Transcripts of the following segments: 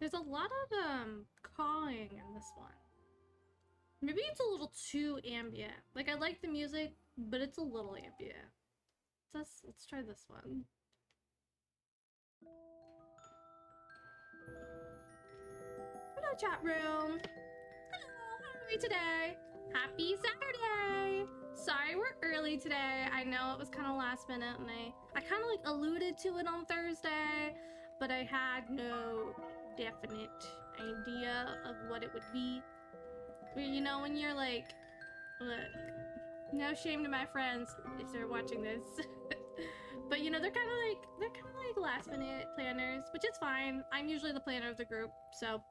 There's a lot of cawing in this one. Maybe it's a little too ambient. Like, I like the music, but it's a little ambient. Let's try this one. Hello, chat room. Hello, how are we today? Happy Saturday! Sorry we're early today. I know it was kind of last minute, and I kind of like alluded to it on Thursday, but I had no definite idea of what it would be. You know, when you're like, look, no shame to my friends if they're watching this, but you know, they're kind of like last minute planners, which is fine. I'm usually the planner of the group, so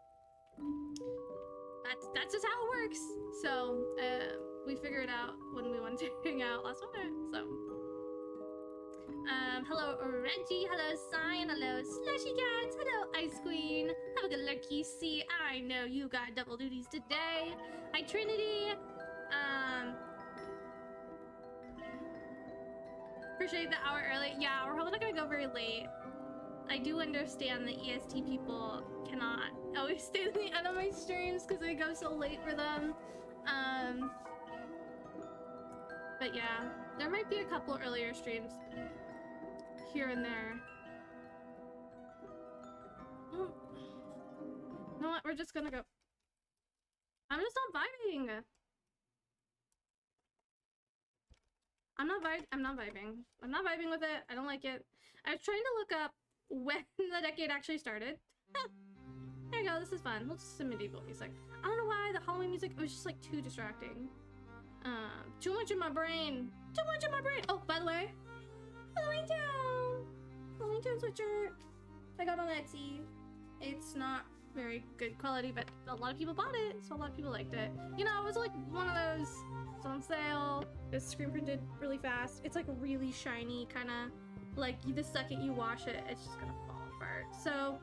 that's just how it works. So we figured out when we wanted to hang out last minute. So hello Reggie, hello Sign, hello Slushy Cats, hello Ice Queen, have a good look. You see, I know you got double duties today. Hi Trinity. Appreciate the hour early. Yeah, we're probably not gonna go very late. I do understand that EST people cannot always stay to the end of my streams because they go so late for them. But yeah, there might be a couple earlier streams here and there. Oh. You know what? We're just gonna go. I'm just not vibing. I'm not vibing. I'm not vibing with it. I don't like it. I was trying to look up when the decade actually started. There you go, this is fun. Let's just some medieval music. I don't know why the Halloween music, it was just like too distracting. Too much in my brain. Too much in my brain. Oh, by the way, Halloween Town. Halloween Town sweatshirt I got on Etsy. It's not very good quality, but a lot of people bought it, so a lot of people liked it. You know, it was like one of those, it's on sale. It's screen printed really fast. It's like really shiny, kind of like the second you wash it, it's just gonna fall apart. So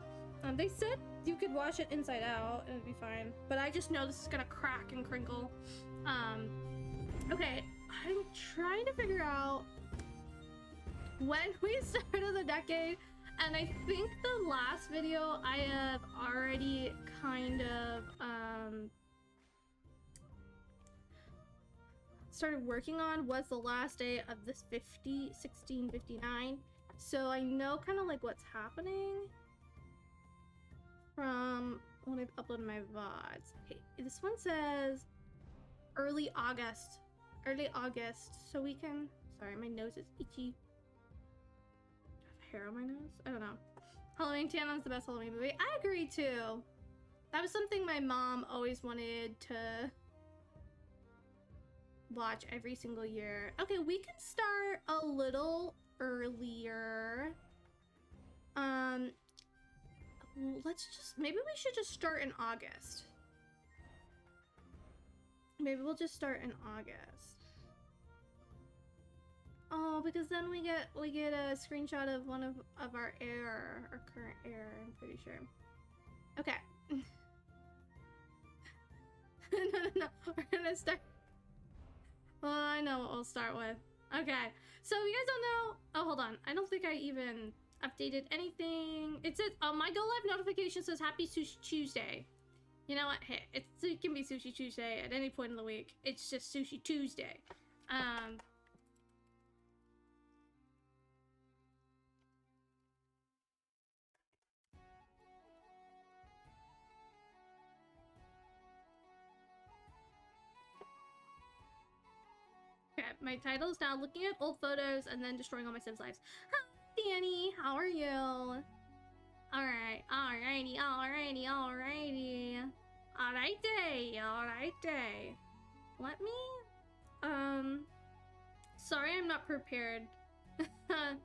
they said you could wash it inside out and it'd be fine, but I just know this is gonna crack and crinkle. Okay, I'm trying to figure out when we started the decade, and I think the last video I have already kind of started working on was the last day of this 1659. So I know kind of like what's happening from when I've uploaded my VODs. Okay, this one says early August. So we can, sorry, my nose is itchy. Do I have hair on my nose? I don't know. Halloween Town is the best Halloween movie. I agree too. That was something my mom always wanted to watch every single year. Okay, we can start a little earlier. Let's just, maybe we should just start in August. Maybe we'll just start in August. Oh, because then we get a screenshot of one of our heir, our current heir, I'm pretty sure. Okay. No, we're gonna start. Well, I know what we'll start with. Okay, so you guys don't know. Oh, hold on. I don't think I even updated anything. It says, my Go Live notification says Happy Sushi Tuesday. You know what? Hey, it can be Sushi Tuesday at any point in the week. It's just Sushi Tuesday. Okay, my title is now looking at old photos and then destroying all my Sims lives. Hi, Danny. How are you? Alright, alrighty. Alright day. Let me, sorry I'm not prepared. I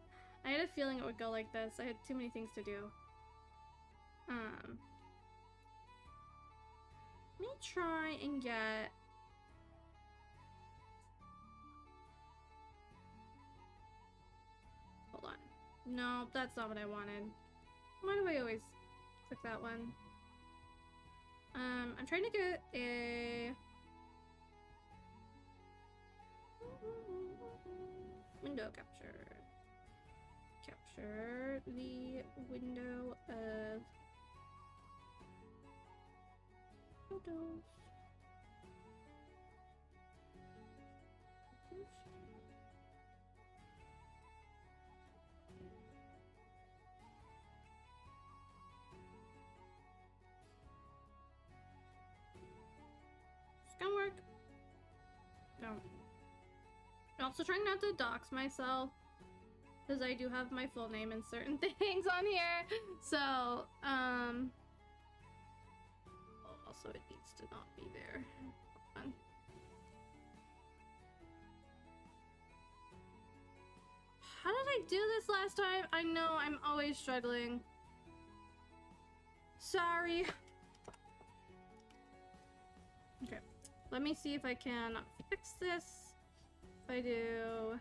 had a feeling it would go like this. I had too many things to do. Let me try and get... Hold on. No, that's not what I wanted. Why do I always click that one? I'm trying to get a window capture. Capture the window of photos. It's gonna work. No. I'm also trying not to dox myself, because I do have my full name and certain things on here. So, also it needs to not be there. Hold on. How did I do this last time? I know I'm always struggling. Sorry. Okay, let me see if I can fix this. If I do...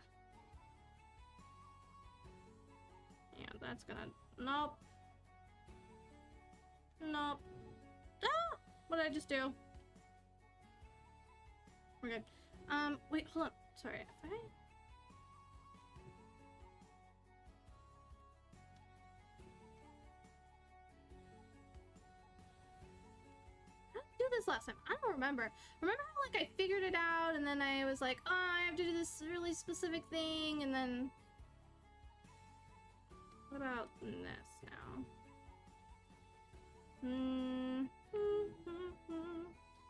Yeah, that's gonna... Nope. Nope. Ah! What did I just do? We're good. Wait, hold on. Sorry, if I... do this last time? I don't remember. Remember how, like, I figured it out and then I was like, oh, I have to do this really specific thing, and then... What about this now?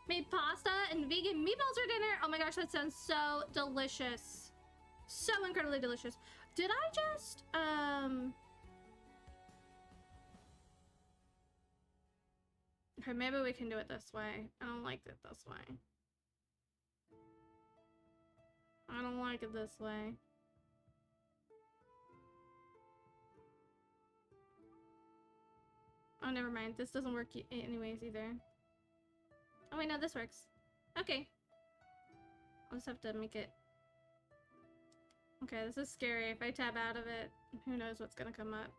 Made pasta and vegan meatballs for dinner. Oh my gosh, that sounds so delicious. So incredibly delicious. Did I just, Okay, maybe we can do it this way. I don't like it this way. I don't like it this way. Oh, never mind. This doesn't work anyways either. Oh wait, no, this works. Okay. I'll just have to make it... Okay, this is scary. If I tab out of it, who knows what's gonna come up.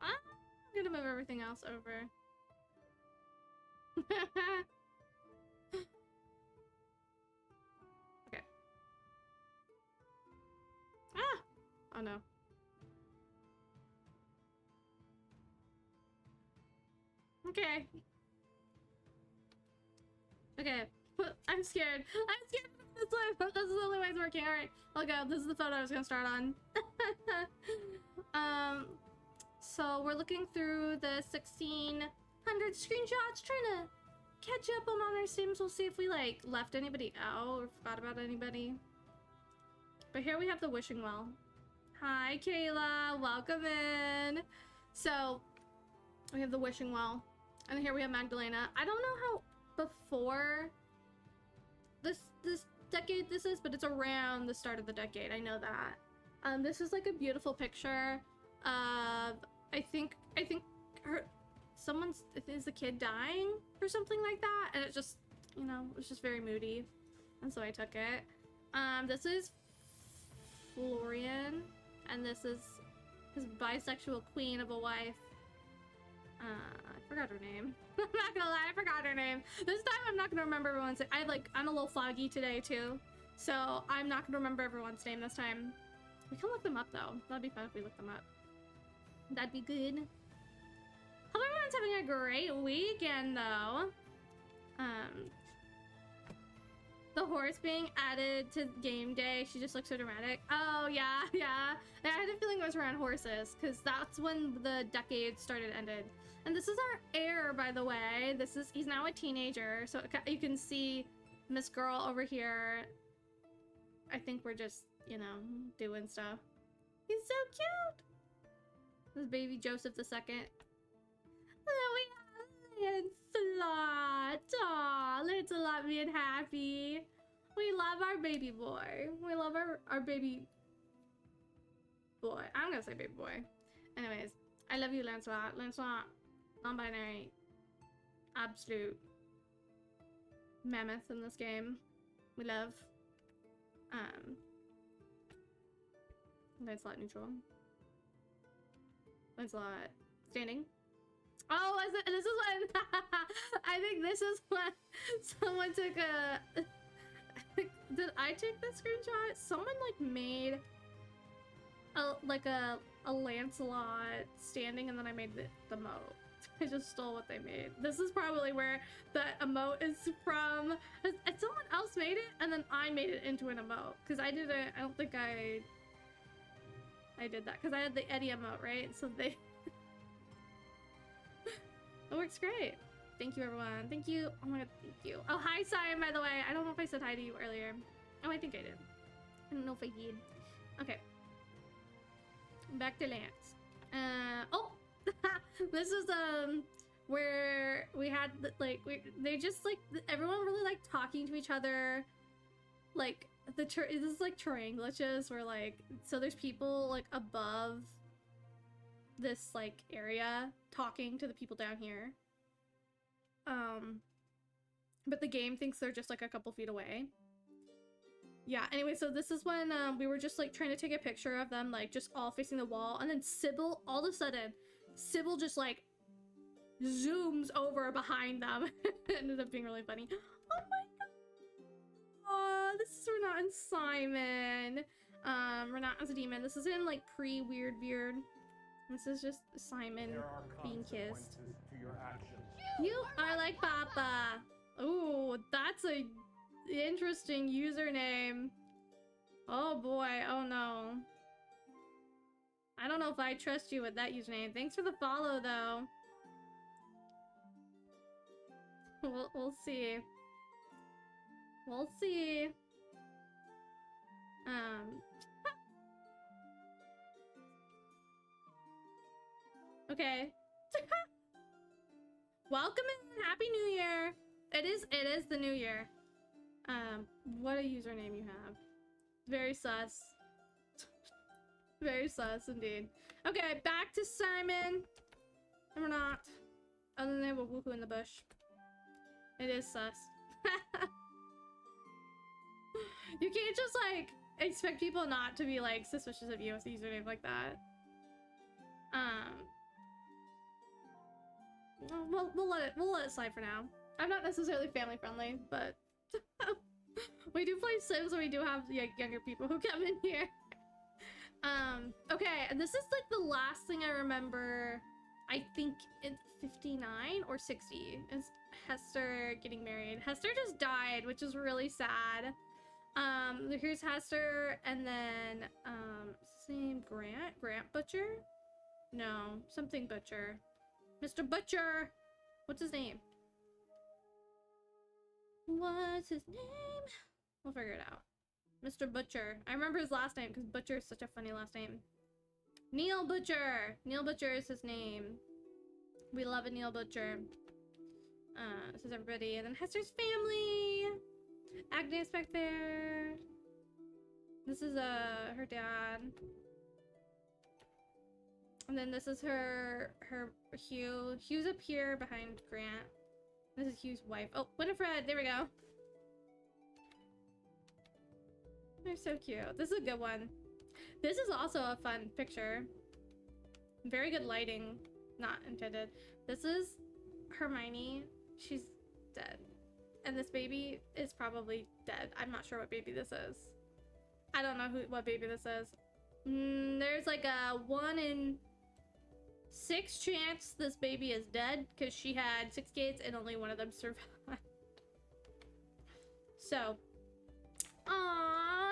I'm gonna move everything else over. Okay. Ah! Oh no. Okay. Okay. I'm scared. I'm scared of this one. This is the only way it's working. Alright. I'll go. This is the photo I was gonna start on. So we're looking through the 1,600 screenshots, trying to catch up on our Sims. We'll see if we, like, left anybody out or forgot about anybody. But here we have the wishing well. Hi, Kayla. Welcome in. So, we have the wishing well. And here we have Magdalena. I don't know how before this decade this is, but it's around the start of the decade. I know that. This is like a beautiful picture of, I think is a kid dying or something like that, and it just, you know, it was just very moody, and so I took it. This is Florian, and this is his bisexual queen of a wife. I forgot her name. I'm not gonna lie, I forgot her name. This time I'm not gonna remember everyone's name. I'm a little foggy today too, so I'm not gonna remember everyone's name this time. We can look them up though. That'd be fun if we look them up. That'd be good. Hope everyone's having a great weekend though. The horse being added to game day. She just looks so dramatic. Oh yeah, yeah. I had a feeling it was around horses, because that's when the decade ended. And this is our heir, by the way. He's now a teenager, so you can see Miss Girl over here. I think we're just, you know, doing stuff. He's so cute. This is baby Joseph II. Oh, we have Lancelot. Aw, Lancelot being happy. We love our baby boy. We love our baby boy. I'm gonna say baby boy. Anyways, I love you, Lancelot. Lancelot, non-binary, absolute mammoth in this game. We love. Lancelot neutral. Lancelot standing. Oh, this is when I think this is when someone took a. Did I take the screenshot? Someone like made a Lancelot standing, and then I made the moat. I just stole what they made. This is probably where that emote is from. Someone else made it, and then I made it into an emote. Because I didn't, I don't think I did that. Because I had the Eddie emote, right? So they... It works great. Thank you, everyone. Thank you. Oh my god, thank you. Oh, hi, Simon, by the way. I don't know if I said hi to you earlier. Oh, I think I did. I don't know if I did. Okay. Back to Lance. Oh! This is, where we had, like, they just, like, everyone really liked talking to each other. Like, this is, like, terrain glitches where, like, so there's people, like, above this, like, area talking to the people down here. But the game thinks they're just, like, a couple feet away. Yeah, anyway, so this is when, we were just, like, trying to take a picture of them, like, just all facing the wall, and then Sybil, all of a sudden, Sybil just, like, zooms over behind them. It ended up being really funny. Oh my god! Aw, this is Renat and Simon. Renat as a demon. This is in, like, pre-Weird Beard. This is just Simon being kissed. To your actions. You are like Papa. Ooh, that's a interesting username. Oh boy, oh no. I don't know if I trust you with that username. Thanks for the follow, though. We'll see. We'll see. Okay. Welcome in. Happy New Year. It is the new year. What a username you have. Very sus. Very sus indeed. Okay, back to Simon. And we're not. Other than they have a woohoo in the bush. It is sus. You can't just, like, expect people not to be, like, suspicious of you with a username like that. We'll let it slide for now. I'm not necessarily family friendly, but we do play Sims and we do have, like, younger people who come in here. Okay, and this is, like, the last thing I remember. I think it's 59 or 60 is Hester getting married. Hester just died, which is really sad. Here's Hester, and then, is his name Grant? Grant Butcher? No, something Butcher. Mr. Butcher! What's his name? What's his name? We'll figure it out. Mr. Butcher. I remember his last name because Butcher is such a funny last name. Neil Butcher! Neil Butcher is his name. We love a Neil Butcher. This is everybody. And then Hester's family! Agnes back there. This is her dad. And then this is her Hugh. Hugh's up here behind Grant. This is Hugh's wife. Oh, Winifred! There we go. They're so cute. This is a good one. This is also a fun picture. Very good lighting. Not intended. This is Hermione. She's dead. And this baby is probably dead. I'm not sure what baby this is. I don't know what baby this is. There's like a 1 in 6 chance this baby is dead because she had 6 kids and only one of them survived. So,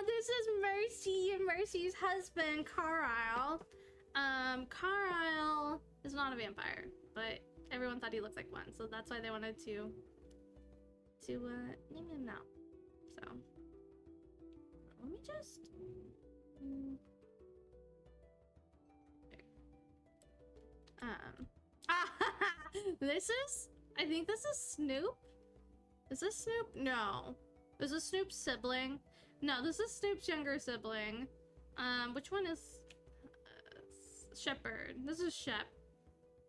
this is Mercy and Mercy's husband, Carlisle. Carlisle is not a vampire, but everyone thought he looked like one, so that's why they wanted to name him now. So, let me just... this is... I think this is Snoop? Is this Snoop? No. Is this Snoop's sibling? No, this is Snoop's younger sibling. Which one is... Shepherd. This is Shep.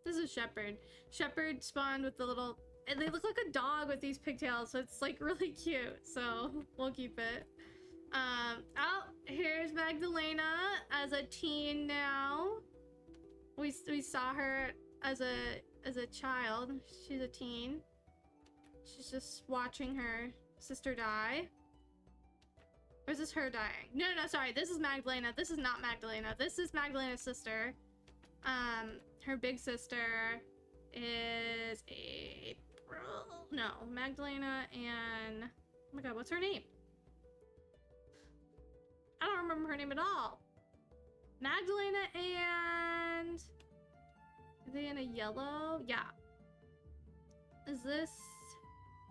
This is Shepherd. Shepherd spawned with the little... And they look like a dog with these pigtails, so it's, like, really cute. So, we'll keep it. Oh, here's Magdalena as a teen now. We saw her as a child. She's a teen. She's just watching her sister die. Or is this her dying? No, sorry. This is Magdalena. This is not Magdalena. This is Magdalena's sister. Her big sister is April. No, Magdalena and... Oh my god, what's her name? I don't remember her name at all. Magdalena and... Are they in a yellow? Yeah. Is this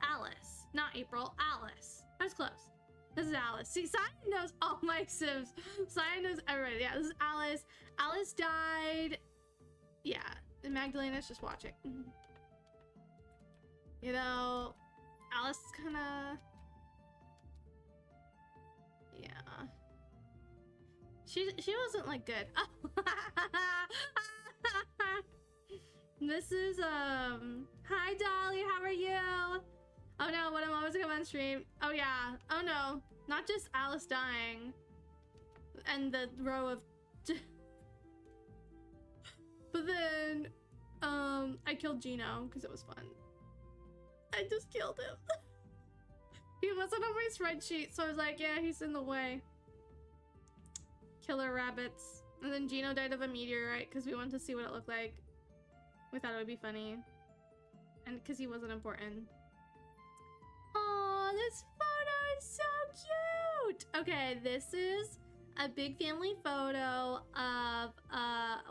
Alice? Not April, Alice. I was close. This is Alice. See, Cyan knows all my Sims. Cyan knows everybody. Yeah, this is Alice. Alice died. Yeah, and Magdalena's just watching. You know, Alice is kind of... Yeah. She wasn't, like, good. Oh. This is, Hi, Dolly, how are you? Oh, no, when I'm always come on stream. Oh, yeah. Oh, no. Not just Alice dying. And the row of... But then, I killed Gino, because it was fun. I just killed him. He wasn't on my spreadsheet, so I was like, yeah, he's in the way. Killer rabbits. And then Gino died of a meteorite, because we wanted to see what it looked like. We thought it would be funny. And because he wasn't important. Oh, this photo is so cute! Okay, this is a big family photo of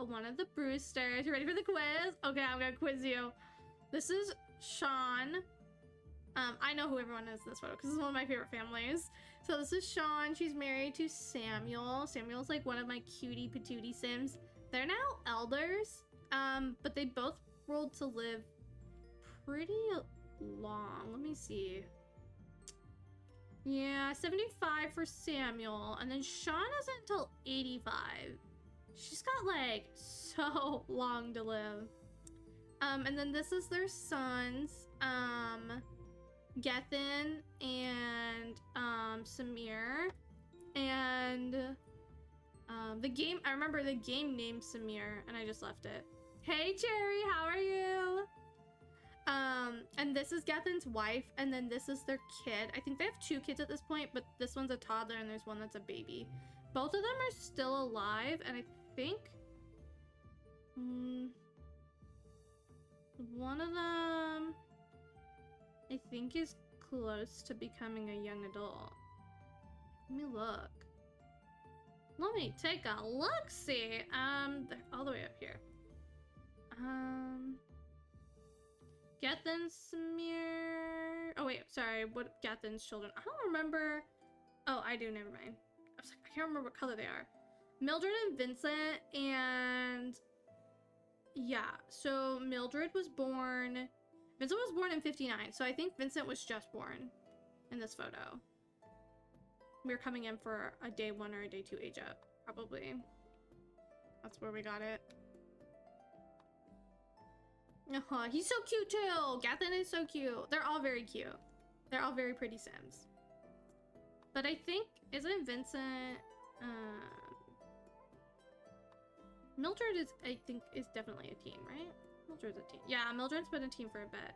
one of the Brewsters. You ready for the quiz? Okay, I'm gonna quiz you. This is Sean. I know who everyone is in this photo because this is one of my favorite families. So this is Sean. She's married to Samuel. Samuel's like one of my cutie patootie Sims. They're now elders, but they both rolled to live pretty long. Let me see. Yeah, 75 for Samuel, and then Sean isn't until 85. She's got like so long to live. And then this is their sons, Gethin and Samir, and the game. I remember the game named Samir, and I just left it. Hey Cherry, how are you? And this is Gethin's wife, and then this is their kid. I think they have 2 kids at this point, but this one's a toddler and there's one that's a baby. Both of them are still alive, and I think one of them I think is close to becoming a young adult. Let me look. Let me take a look-see. They're all the way up here. Gethin, Samir. Oh wait, sorry. What Gethin's children? I don't remember. Oh, I do. Never mind. I was like, I can't remember what color they are. Mildred and Vincent, and yeah. So Mildred was born. Vincent was born in 59. So I think Vincent was just born in this photo. We were coming in for a day 1 or a day 2 age up, probably. That's where we got it. He's so cute too. Gethin is so cute. They're all very cute. They're all very pretty Sims. But I think, isn't Vincent, Mildred is, I think, is definitely a teen, right? Mildred's a teen. Yeah, Mildred's been a teen for a bit.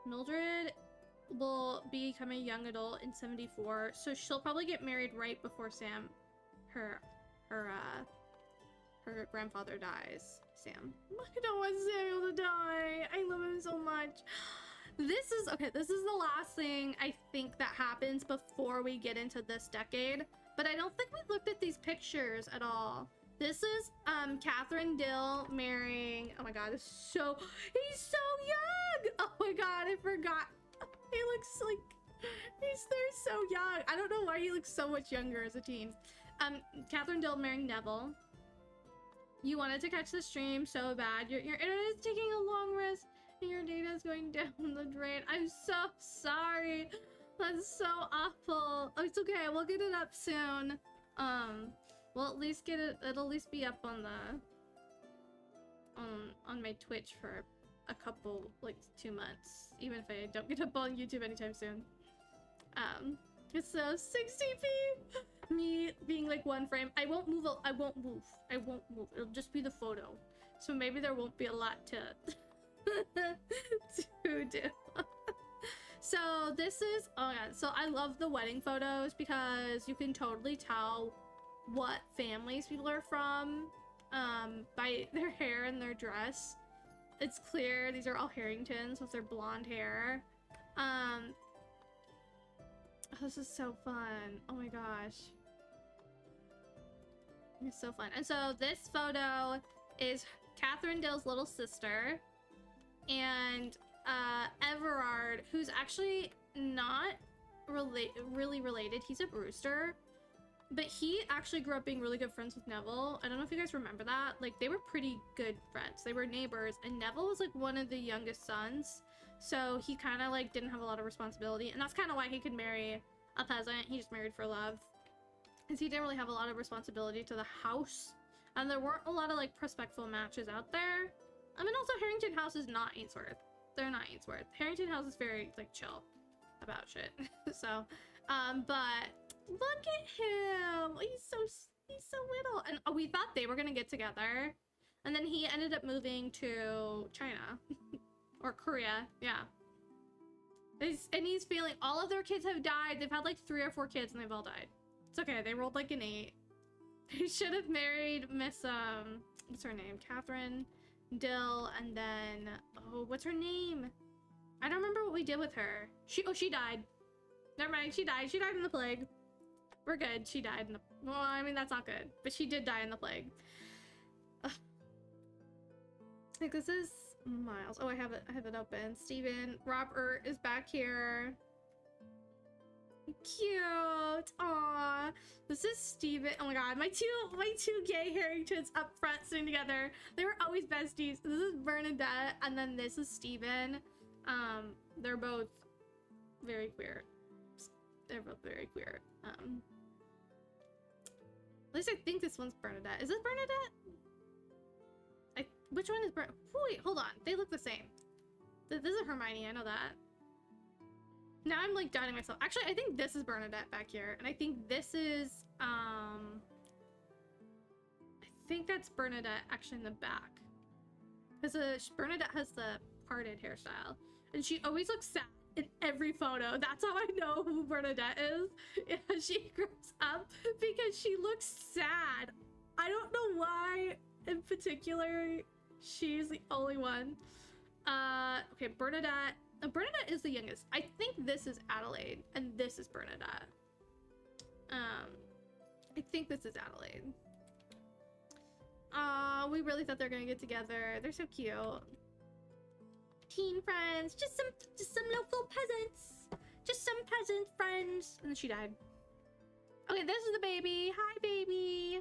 Mildred will become a young adult in 74, so she'll probably get married right before Sam, her grandfather dies. Sam. I don't want Samuel to die. I love him so much. This is the last thing I think that happens before we get into this decade, but I don't think we looked at these pictures at all. This is Catherine Dill marrying, oh my god, he's so young. Oh my god, I forgot. He looks like they're so young. I don't know why he looks so much younger as a teen. Catherine Dill marrying Neville. You wanted to catch the stream so bad. Your internet is taking a long rest and your data is going down the drain. I'm so sorry. That's so awful. Oh, it's okay. We'll get it up soon. We'll at least get it. It'll at least be up on the on my Twitch for a couple, like 2 months, even if I don't get up on YouTube anytime soon. It's so 60p. Me being like 1 frame. I won't move. I won't move. It'll just be the photo. So maybe there won't be a lot to to do. So this is, oh yeah. So I love the wedding photos because you can totally tell what families people are from by their hair and their dress. It's clear these are all Harringtons with their blonde hair. Oh, this is so fun. Oh my gosh. It's so fun. And so this photo is Catherine Dill's little sister. And Everard, who's actually not really related. He's a Brewster. But he actually grew up being really good friends with Neville. I don't know if you guys remember that. Like, they were pretty good friends. They were neighbors. And Neville was, like, one of the youngest sons. So he kind of, like, didn't have a lot of responsibility. And that's kind of why he could marry a peasant. He just married for love. Because he didn't really have a lot of responsibility to the house. And there weren't a lot of, like, respectful matches out there. I mean, also, Harrington House is not Ainsworth. They're not Ainsworth. Harrington House is very, like, chill about shit. So, but look at him. He's so little. And we thought they were gonna get together. And then he ended up moving to China. Or Korea, yeah. And he's feeling, all of their kids have died. They've had, like, 3 or 4 kids and they've all died. It's okay, they rolled, like, an 8. They should have married Miss, what's her name? Catherine Dill, and then, oh, what's her name? I don't remember what we did with her. She died. Never mind, she died. She died in the plague. We're good. She died in the, well, I mean, that's not good, but she did die in the plague. Ugh. Like, this is Miles. Oh, I have it open. Steven. Robert is back here. Cute. Aw. This is Steven. Oh my god, my two gay Harringtons up front sitting together. They were always besties. This is Bernadette, and then this is Steven. They're both very queer. They're both very queer. At least I think this one's Bernadette. Is this Bernadette? Which one is Bernadette? Wait, hold on. They look the same. This is Hermione, I know that. Now I'm like doubting myself. Actually, I think this is Bernadette back here. And I think this is, I think that's Bernadette actually in the back. Because Bernadette has the parted hairstyle. And she always looks sad in every photo. That's how I know who Bernadette is. Yeah, she grows up because she looks sad. I don't know why in particular she's the only one. Okay, Bernadette. Bernadette is the youngest. I think this is Adelaide and this is Bernadette. I think this is Adelaide. We really thought they were gonna get together. They're so cute. Teen friends, just some local peasants. Just some peasant friends. And then she died. Okay, this is the baby. Hi, baby.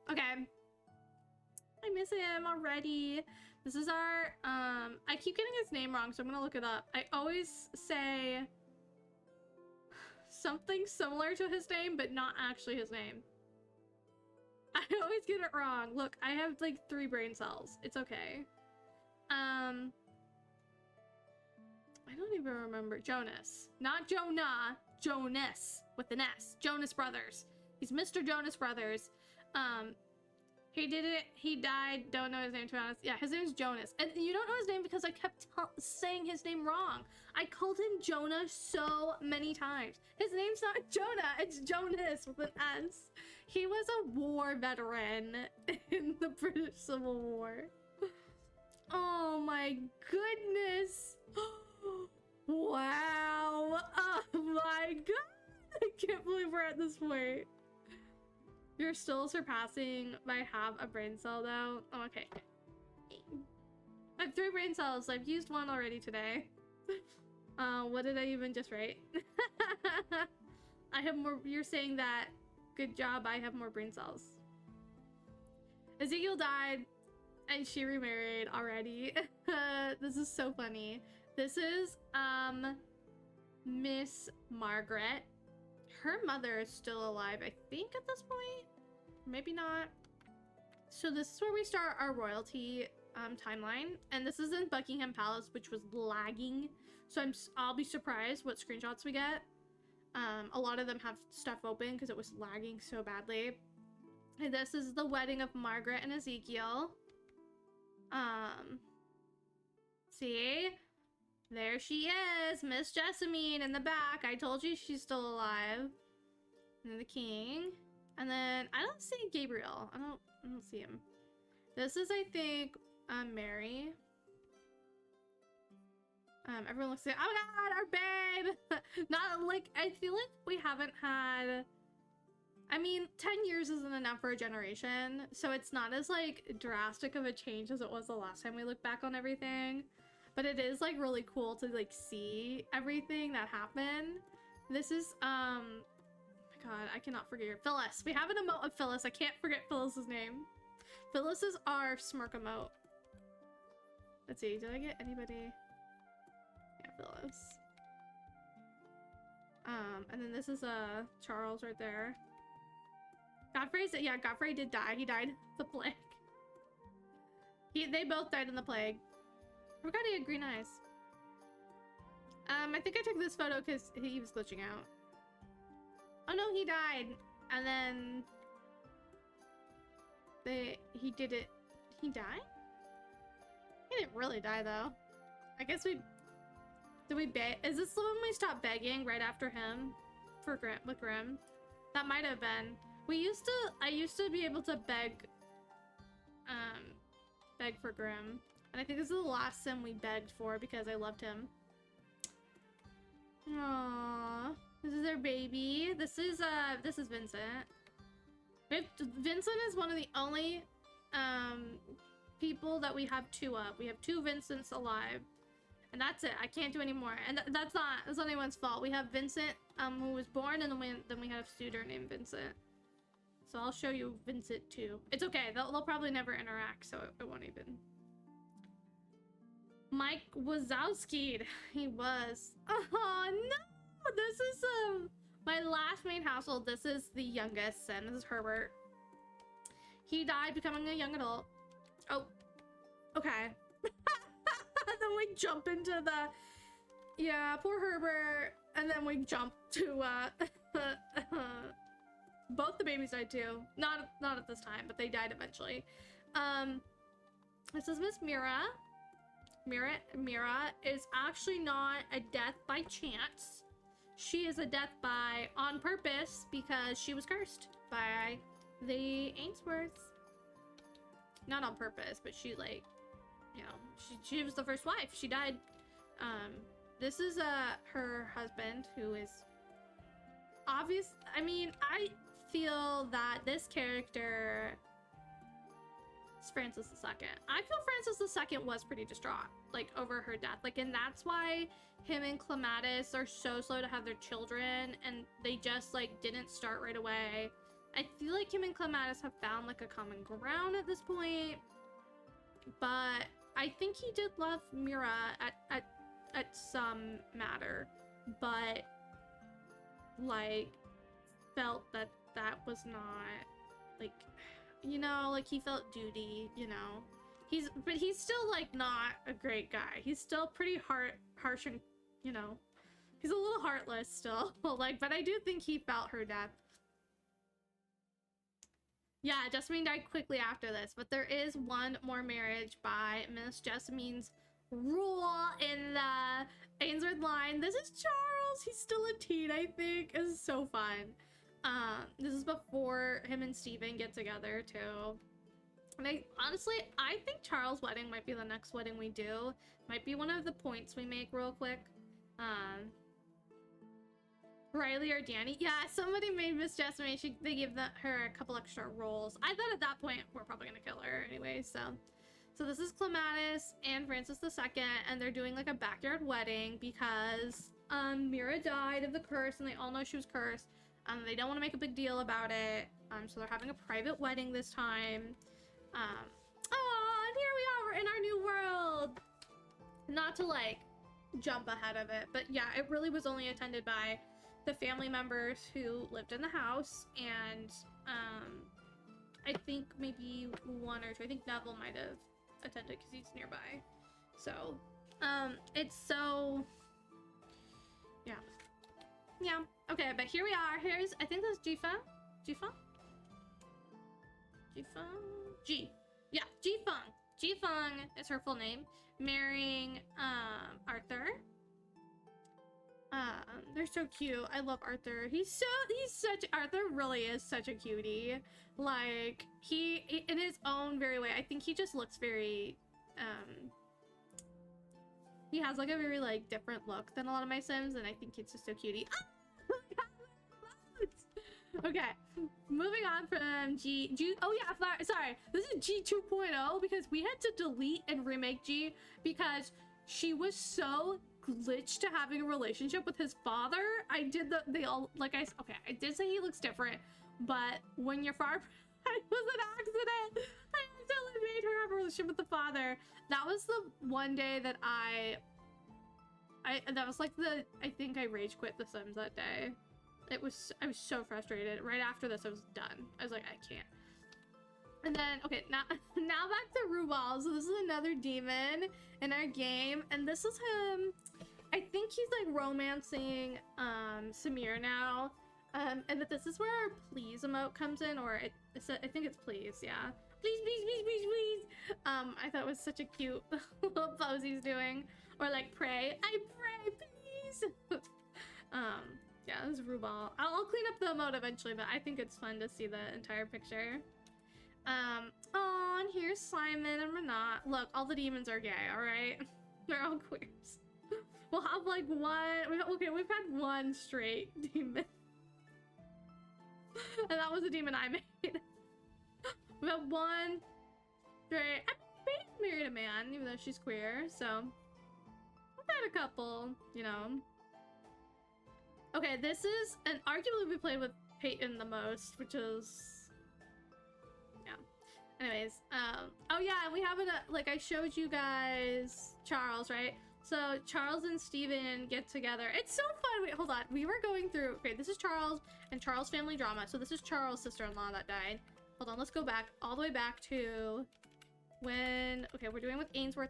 Okay. I miss him already. This is our, I keep getting his name wrong, so I'm gonna look it up. I always say something similar to his name, but not actually his name. I always get it wrong. Look, I have like 3 brain cells. It's okay. I don't even remember. Jonas. Not Jonah. Jonas with an S. Jonas Brothers. He's Mr. Jonas Brothers. He did it. He died. Don't know his name, to be honest. Yeah, his name is Jonas. And you don't know his name because I kept saying his name wrong. I called him Jonah so many times. His name's not Jonah. It's Jonas with an S. He was a war veteran in the British Civil War. Oh my goodness. Wow. Oh my god. I can't believe we're at this point. You're still surpassing by half a brain cell though. Oh, okay. I have 3 brain cells. I've used 1 already today. What did I even just write? I have more. You're saying that. Good job. I have more brain cells. Ezekiel died and she remarried already. This is so funny. This is Miss Margaret. Her mother is still alive, I think, at this point. Maybe not. So this is where we start our royalty timeline, and this is in Buckingham Palace, which was lagging. So I'll be surprised what screenshots we get. A lot of them have stuff open because it was lagging so badly. And this is the wedding of Margaret and Ezekiel. See? There she is, Miss Jessamine in the back. I told you she's still alive. And the king. And then I don't see Gabriel. I don't see him. This is, I think, Mary. Everyone looks like, oh god, our babe! Not like, I feel like we haven't had, I mean, 10 years isn't enough for a generation, so it's not as like drastic of a change as it was the last time we looked back on everything. But it is like really cool to like see everything that happened. This is, oh my god, I cannot forget Phyllis. We have an emote of Phyllis. I can't forget Phyllis's name. Phyllis is our smirk emote. Let's see, did I get anybody? Yeah, Phyllis. And then this is Charles right there. Godfrey's, yeah, Godfrey did die. He died the plague. They both died in the plague. I forgot he had green eyes. I think I took this photo because he was glitching out. Oh no, he died. And then he did it. He died? He didn't really die though. I guess did we beg? Is this the one we stopped begging right after him for Grim? That might have been. I used to be able to beg for Grim. And I think this is the last sim we begged for because I loved him. Aww. This is their baby. This is Vincent. Vincent is one of the only people that we have two of. We have two Vincents alive. And that's it. I can't do any more. And that's not anyone's fault. We have Vincent who was born, and then we have a suitor named Vincent. So I'll show you Vincent too. It's okay. They'll probably never interact, so it won't even. Mike Wazowski'd. He was. Oh no! This is my last main household. This is the youngest sim. This is Herbert. He died becoming a young adult. Oh, okay. Then we jump into the, yeah, poor Herbert, and then we jump to both the babies died too. Not at this time, but they died eventually. This is Miss Mira. Mira is actually not a death by chance. She is a death on purpose because she was cursed by the Ainsworths. Not on purpose, but she, like, you know, she was the first wife. She died. This is her husband, who is obvious. I mean, I feel that this character is Francis II. I feel Francis II was pretty distraught, like, over her death. Like, and that's why him and Clematis are so slow to have their children, and they just, like, didn't start right away. I feel like him and Clematis have found, like, a common ground at this point, but I think he did love Mira at some matter, but, like, felt that was not, like, you know, like, he felt duty, you know. But he's still, like, not a great guy. He's still pretty harsh and, you know, he's a little heartless still. Like, but I do think he felt her death. Yeah, Jessamine died quickly after this, but there is one more marriage by Miss Jessamine's rule in the Ainsworth line. This is Charles. He's still a teen, I think. This is so fun. This is before him and Steven get together too. And honestly, I think Charles' wedding might be the next wedding we do. Might be one of the points we make real quick. Riley or Danny. Yeah, somebody made Miss Jessamine. They gave her a couple extra roles. I thought at that point we're probably gonna kill her anyway. So this is Clematis and Francis II, and they're doing like a backyard wedding because Mira died of the curse, and they all know she was cursed. They don't want to make a big deal about it. So they're having a private wedding this time. Oh, and here we are. We're in our new world. Not to like jump ahead of it, but yeah, it really was only attended by the family members who lived in the house, and I think maybe one or two. I think Neville might have attended because he's nearby. So it's so, yeah. Okay, but here we are. I think that's Jifeng. Jifeng is her full name, marrying Arthur. They're so cute. I love Arthur. Arthur really is such a cutie. Like, he in his own very way, I think he just looks very He has like a very like different look than a lot of my Sims, and I think it's just so cutie. Okay, moving on from G. Oh yeah, sorry. This is G 2.0 because we had to delete and remake G because she was so glitched to having a relationship with his father. I did okay, I did say he looks different, but when your farm it was an accident. I accidentally made her have a relationship with the father. That was the one day that that was like I think I rage quit The Sims that day. I was so frustrated. Right after this, I was done. I was like, I can't. And then, okay, now back to Rubal. So this is another demon in our game, and this is him. I think he's like romancing Samir now. And that this is where our please emote comes in, or I think it's please, yeah. Please, please, please, please, please. I thought it was such a cute little pose he's doing. Or like pray. I pray, please. Yeah, this is Rubal. I'll clean up the emote eventually, but I think it's fun to see the entire picture. Oh, and here's Simon and Renat. Look, all the demons are gay, alright? They're all queers. We'll have like one. Okay, we've had one straight demon. And that was a demon I made. We have one straight. I married a man, even though she's queer, so I've had a couple, you know. Okay, this is, and arguably we played with Peyton the most, which is, yeah. Anyways, oh yeah, and we have like I showed you guys Charles, right? So Charles and Steven get together. It's so fun. Wait, hold on. We were going through, okay, this is Charles and Charles' family drama. So this is Charles' sister-in-law that died. Hold on, let's go back, all the way back to when, okay, we're doing with Ainsworth.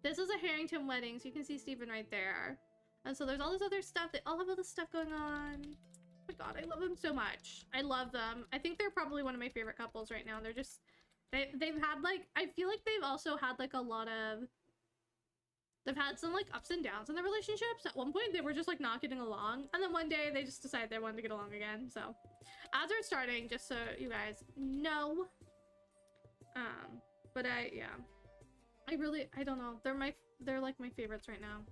This is a Harrington wedding, so you can see Steven right there. And so there's all this other stuff. They all have all this stuff going on. Oh my god, I love them so much. I love them. I think they're probably one of my favorite couples right now. They're just, they've had like, I feel like they've also had like a lot of, they've had some like ups and downs in their relationships. At one point they were just like not getting along, and then one day they just decided they wanted to get along again. So as we're starting, just so you guys know, but yeah, I don't know, they're like my favorites right now.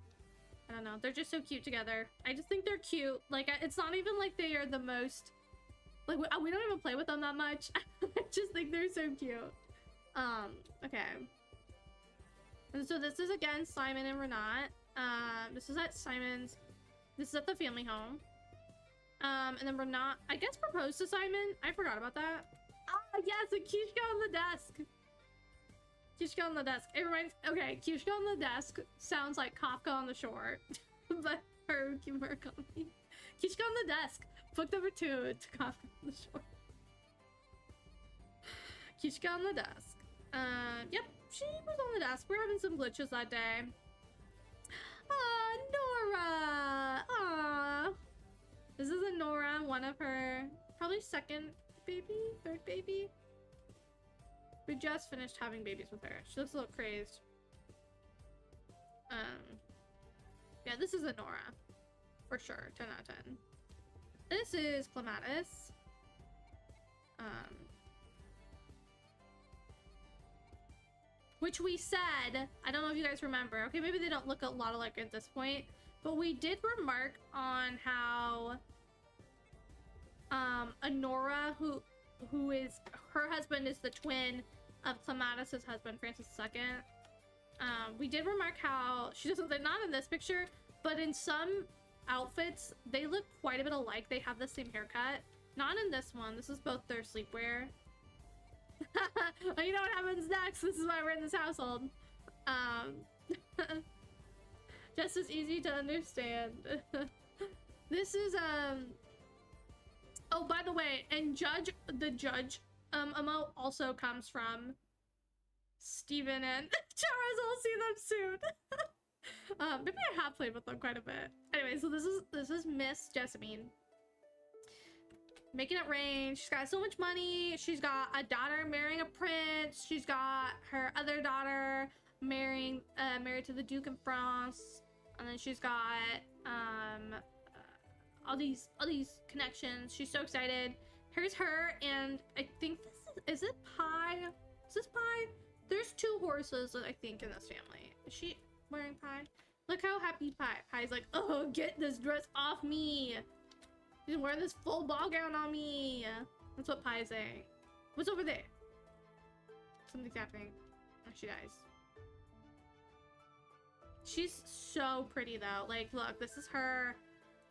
I don't know, they're just so cute together. I just think they're cute. Like, it's not even like they are the most, like, we don't even play with them that much. I just think they're so cute. Okay. And so this is again Simon and Renat. This is at Simon's. This is at the family home. And then Renat, I guess, proposed to Simon. I forgot about that. Ah, yes, a Kishka on the desk. Kishka on the desk. It reminds. Okay, Kishka on the desk sounds like Kafka on the shore, but her Murakami. Kishka on the desk. Book number 2 to Kafka on the shore. Kishka on the desk. Yep. She was on the desk. We're having some glitches that day. Nora! Aww. This is a Nora, one of her, probably second baby? Third baby? We just finished having babies with her. She looks a little crazed. Yeah, this is a Nora. For sure. 10 out of 10. This is Clematis. Which we said, I don't know if you guys remember. Okay, maybe they don't look a lot alike at this point, but we did remark on how Honora, who is, her husband is the twin of Clematis' husband, Francis II. We did remark how they're not in this picture, but in some outfits, they look quite a bit alike. They have the same haircut. Not in this one. This is both their sleepwear. You know what happens next? This is why we're in this household. Just as easy to understand. This is oh, by the way, and the judge emote also comes from Steven and Charles. I'll see them soon. Maybe I have played with them quite a bit. Anyway, so this is Miss Jessamine. Making it rain. She's got so much money. She's got a daughter marrying a prince. She's got her other daughter married to the Duke in France. And then she's got all these connections. She's so excited. Here's her, and I think this is it Pie? Is this Pie? There's 2 horses, I think, in this family. Is she wearing Pie? Look how happy Pie's like, oh, get this dress off me. She's wearing this full ball gown on me. That's what Pie's saying. What's over there? Something's happening. Oh, she dies. She's so pretty though. Like, look, this is her.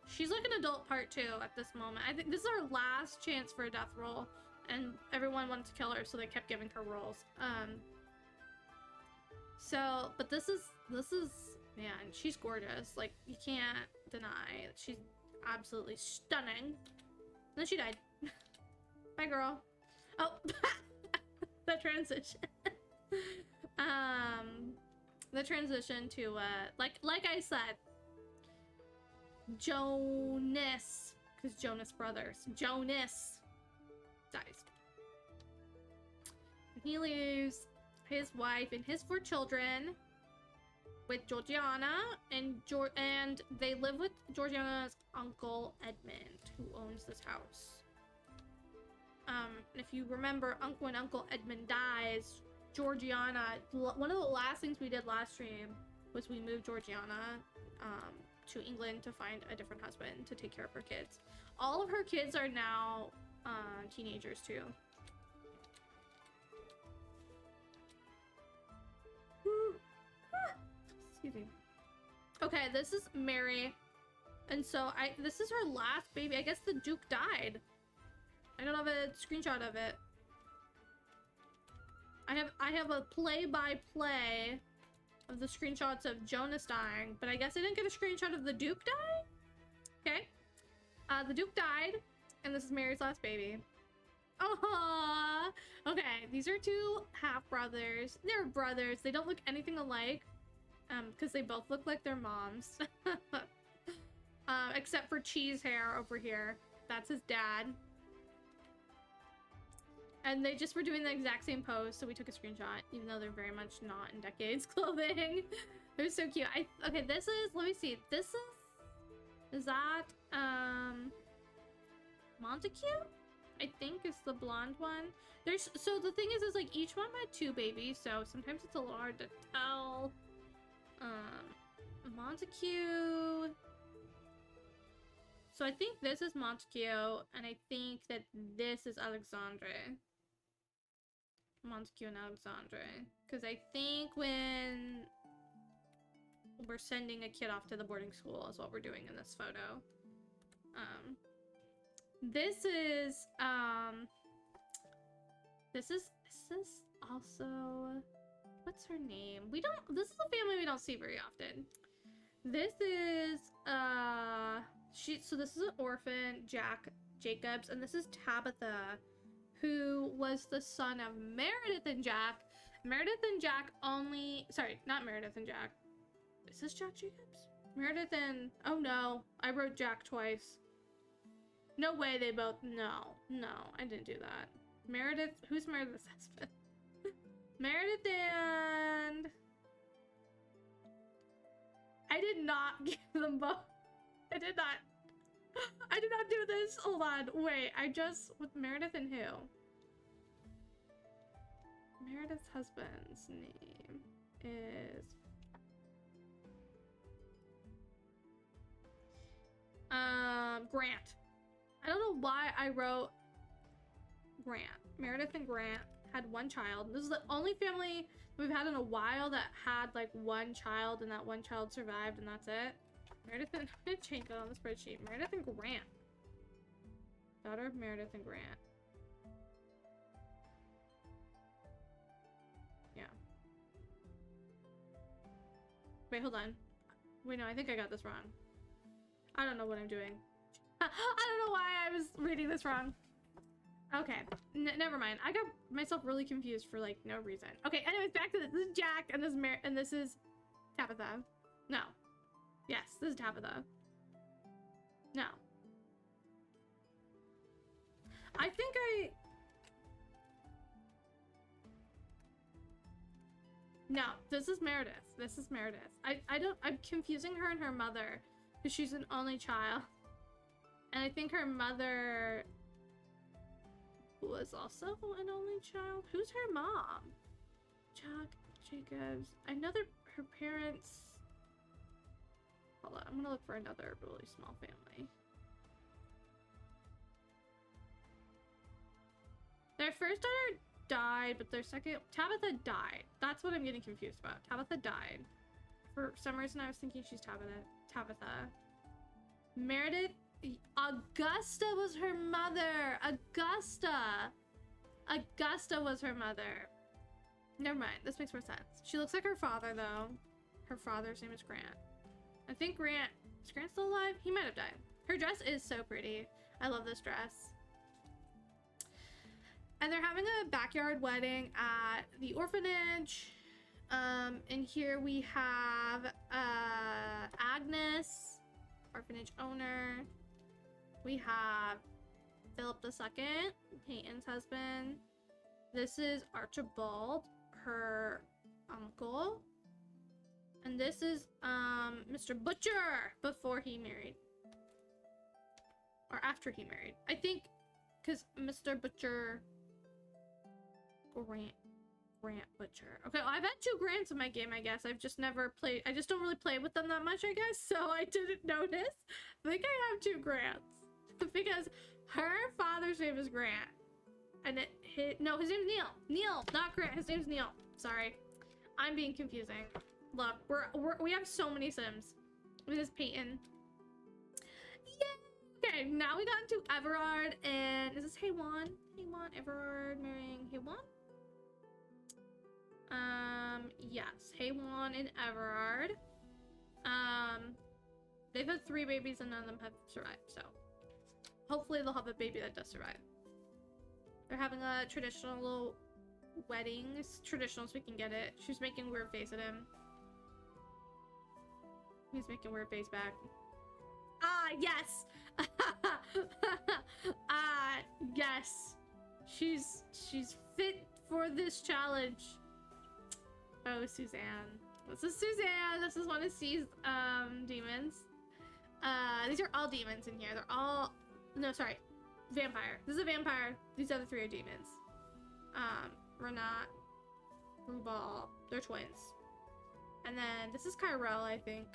She's like an adult part 2 at this moment. I think this is our last chance for a death roll, and everyone wanted to kill her, so they kept giving her rolls. So, but this is, man, she's gorgeous. Like, you can't deny that she's absolutely stunning. And then she died. Bye, girl. Oh, the transition. The transition to, like I said, Jonas, because Jonas Brothers. Jonas dies. He leaves his wife and his 4 children with Georgiana, and they live with Georgiana's uncle Edmund, who owns this house. If you remember, when Uncle Edmund dies, Georgiana, one of the last things we did last stream was we moved Georgiana to England to find a different husband to take care of her kids. All of her kids are now teenagers too. Excuse me. Okay, this is Mary. And so this is her last baby. I guess the Duke died. I don't have a screenshot of it. I have a play-by-play of the screenshots of Jonas dying, but I guess I didn't get a screenshot of the Duke dying? Okay. The Duke died, and this is Mary's last baby. Aww. Okay, these are 2 half-brothers. They're brothers. They don't look anything alike, because they both look like their moms. Except for cheese hair over here. That's his dad. And they just were doing the exact same pose, so we took a screenshot, even though they're very much not in Decade's clothing. They're so cute. Okay, this is, let me see. This is that, Montague? I think is the blonde one. So the thing is like each one had 2 babies, so sometimes it's a little hard to tell. Montague. So I think this is Montague, and I think that this is Alexandre. Montague and Alexandre. Because I think when we're sending a kid off to the boarding school is what we're doing in this photo. This is also, what's her name? This is a family we don't see very often. This is, so this is an orphan, Jack Jacobs, and this is Tabitha, who was the son of Meredith and Jack. Meredith and Jack sorry, not Meredith and Jack. Is this Jack Jacobs? Meredith and, oh no, I wrote Jack twice. No way they both, no, I didn't do that. Meredith, who's Meredith's husband? Meredith and... I did not give them both. I did not do this. Hold on. Wait, with Meredith and who? Meredith's husband's name is... Grant. I don't know why I wrote Grant. Meredith and Grant had 1 child. This is the only family we've had in a while that had like 1 child, and that 1 child survived, and that's it. Meredith and... I'm gonna change that on the spreadsheet. Meredith and Grant. Daughter of Meredith and Grant. Yeah. Wait, hold on. Wait, no, I think I got this wrong. I don't know what I'm doing. I don't know why I was reading this wrong. Okay, never mind. I got myself really confused for like no reason. Okay, anyways, back to this. This is Jack, and this is Tabitha. No. Yes, this is Tabitha. No. I think No, this is Meredith. This is Meredith. I'm confusing her and her mother, because she's an only child. And I think her mother was also an only child. Who's her mom? Jack Jacobs. her parents... Hold on, I'm gonna look for another really small family. Their first daughter died, but their second... Tabitha died. That's what I'm getting confused about. Tabitha died. For some reason, I was thinking she's Tabitha. Meredith... Augusta was her mother! Augusta was her mother. Never mind, this makes more sense. She looks like her father, though. Her father's name is Grant. I think Grant... Is Grant still alive? He might have died. Her dress is so pretty. I love this dress. And they're having a backyard wedding at the orphanage. And here we have Agnes, orphanage owner. We have Philip II, Peyton's husband. This is Archibald, her uncle. And this is Mr. Butcher before he married. Or after he married. I think because Mr. Butcher... Grant Butcher. Okay, well, I've had 2 Grants in my game, I guess. I've just never played... I just don't really play with them that much, I guess. So I didn't notice. I think I have 2 Grants. Because her father's name is Grant. And no, his name's Neil. Neil, not Grant. His name's Neil. Sorry. I'm being confusing. Look, we have so many Sims. This is Peyton. Yay! Okay, now we got into Everard, and is this Haywan? Haywan, Everard marrying Haywan? Yes, Haywan and Everard. They've had 3 babies and none of them have survived, so hopefully they'll have a baby that does survive. They're having a traditional little wedding. It's traditional so we can get it. She's making a weird face at him. He's making a weird face back. Ah, yes! Yes. She's fit for this challenge. Oh, Suzanne. This is Suzanne. This is one of C's demons. These are all demons in here. They're all... No, sorry. Vampire. This is a vampire. These other 3 are demons. Renat, Rubal. They're twins. And then this is Kyrell, I think.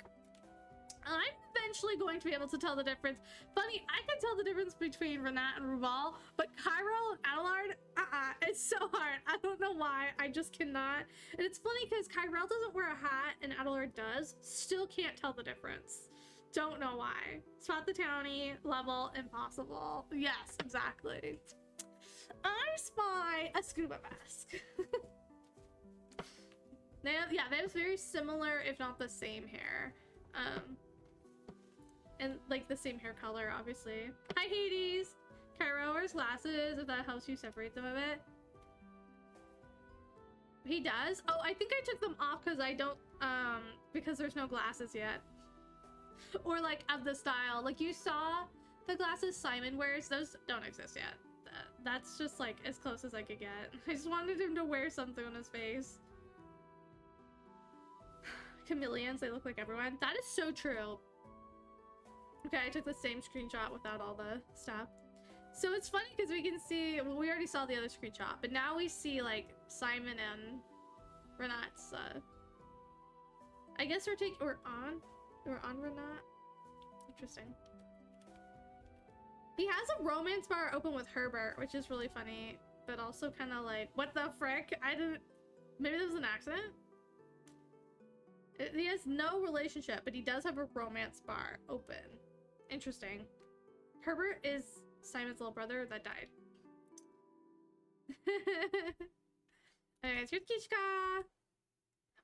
I'm eventually going to be able to tell the difference. Funny, I can tell the difference between Renat and Rubal, but Kyrell and Adelard, it's so hard. I don't know why. I just cannot. And it's funny because Kyrell doesn't wear a hat and Adelard does. Still can't tell the difference. Don't know why. Spot the townie, level, impossible. Yes, exactly. I spy a scuba mask. They have very similar, if not the same hair. And like the same hair color, obviously. Hi, Hades! Kyrell wears glasses, if that helps you separate them a bit. He does? Oh, I think I took them off because I don't, because there's no glasses yet. Or like of the style. Like you saw the glasses Simon wears, those don't exist yet. That's just like as close as I could get. I just wanted him to wear something on his face. Chameleons, they look like everyone. That is so true. Okay, I took the same screenshot without all the stuff. So it's funny because we can see, well, we already saw the other screenshot, but now we see like Simon and Renat's, I guess we're on Renat. Interesting. He has a romance bar open with Herbert, which is really funny, but also kind of like, what the frick? Maybe that was an accident? He has no relationship, but he does have a romance bar open. Interesting. Herbert is Simon's little brother that died. Anyways, here's Kishka.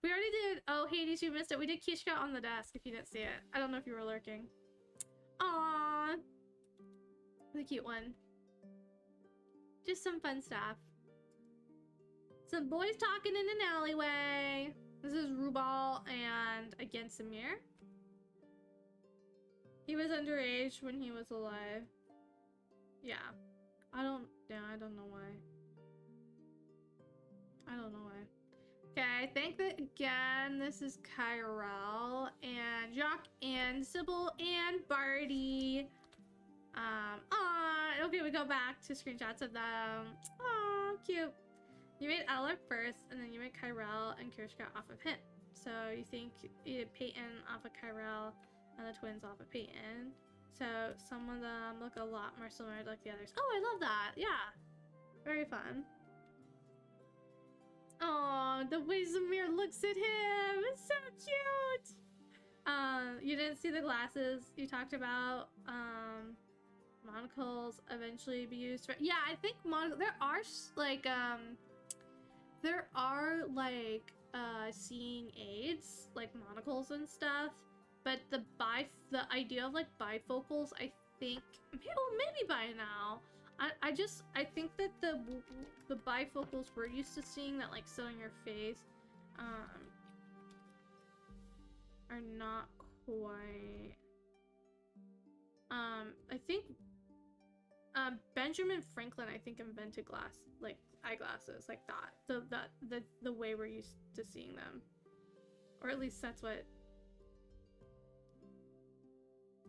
We already did. Oh, Hades, you missed it. We did Kishka on the desk if you didn't see it. I don't know if you were lurking. Aww. The cute one. Just some fun stuff. Some boys talking in an alleyway. This is Rubal and again Samir. He was underage when he was alive. Yeah. I don't know why. I don't know why. Okay, I think that again, this is Kyrell and Jacques and Sybil and Barty. Okay, we go back to screenshots of them. Aw, cute. You made Ella first, and then you made Kyrell and Kirschka off of him. So you think Peyton off of Kyrell and the twins off of Peyton. So some of them look a lot more similar to like the others. Oh, I love that. Yeah. Very fun. Oh, the way Zamir looks at him. It's so cute. You didn't see the glasses you talked about. Monocles eventually be used for. Yeah, I think there are like seeing aids like monocles and stuff, but the idea of like bifocals, I think maybe by now. I think that the bifocals we're used to seeing that like sit on your face are not quite. I think Benjamin Franklin, I think, invented eyeglasses like that. The way we're used to seeing them, or at least that's what.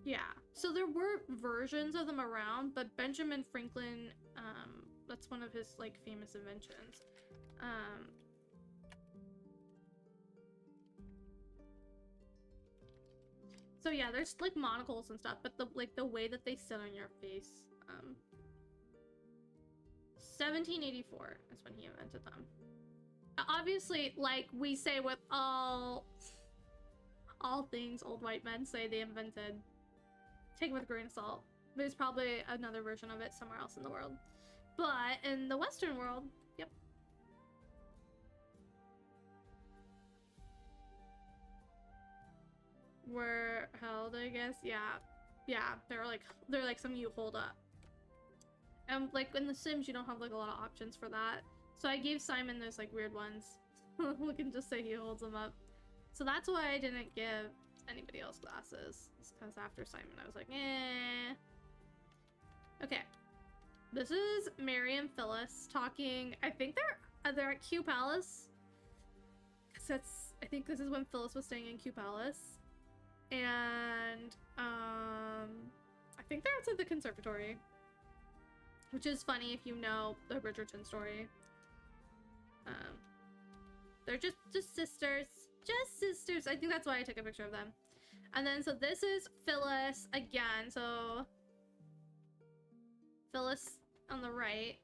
Yeah. So there were versions of them around, but Benjamin Franklin, that's one of his like famous inventions. So yeah, there's like monocles and stuff, but the way that they sit on your face. 1784 is when he invented them. Obviously, like we say with all things old white men say they invented, take it with a grain of salt. There's probably another version of it somewhere else in the world. But in the Western world, yep. Were held, I guess. Yeah, they're like something you hold up. And like in the Sims, you don't have like a lot of options for that. So I gave Simon those like weird ones. We can just say he holds them up. So that's why I didn't give anybody else glasses. It's because after Simon, I was like, eh. Okay. This is Mary and Phyllis talking. I think they're at Q Palace. I think this is when Phyllis was staying in Q Palace. And I think they're outside the conservatory, which is funny if you know the Bridgerton story. They're just sisters. Just sisters. I think that's why I took a picture of them. And then, so this is Phyllis again. So Phyllis on the right.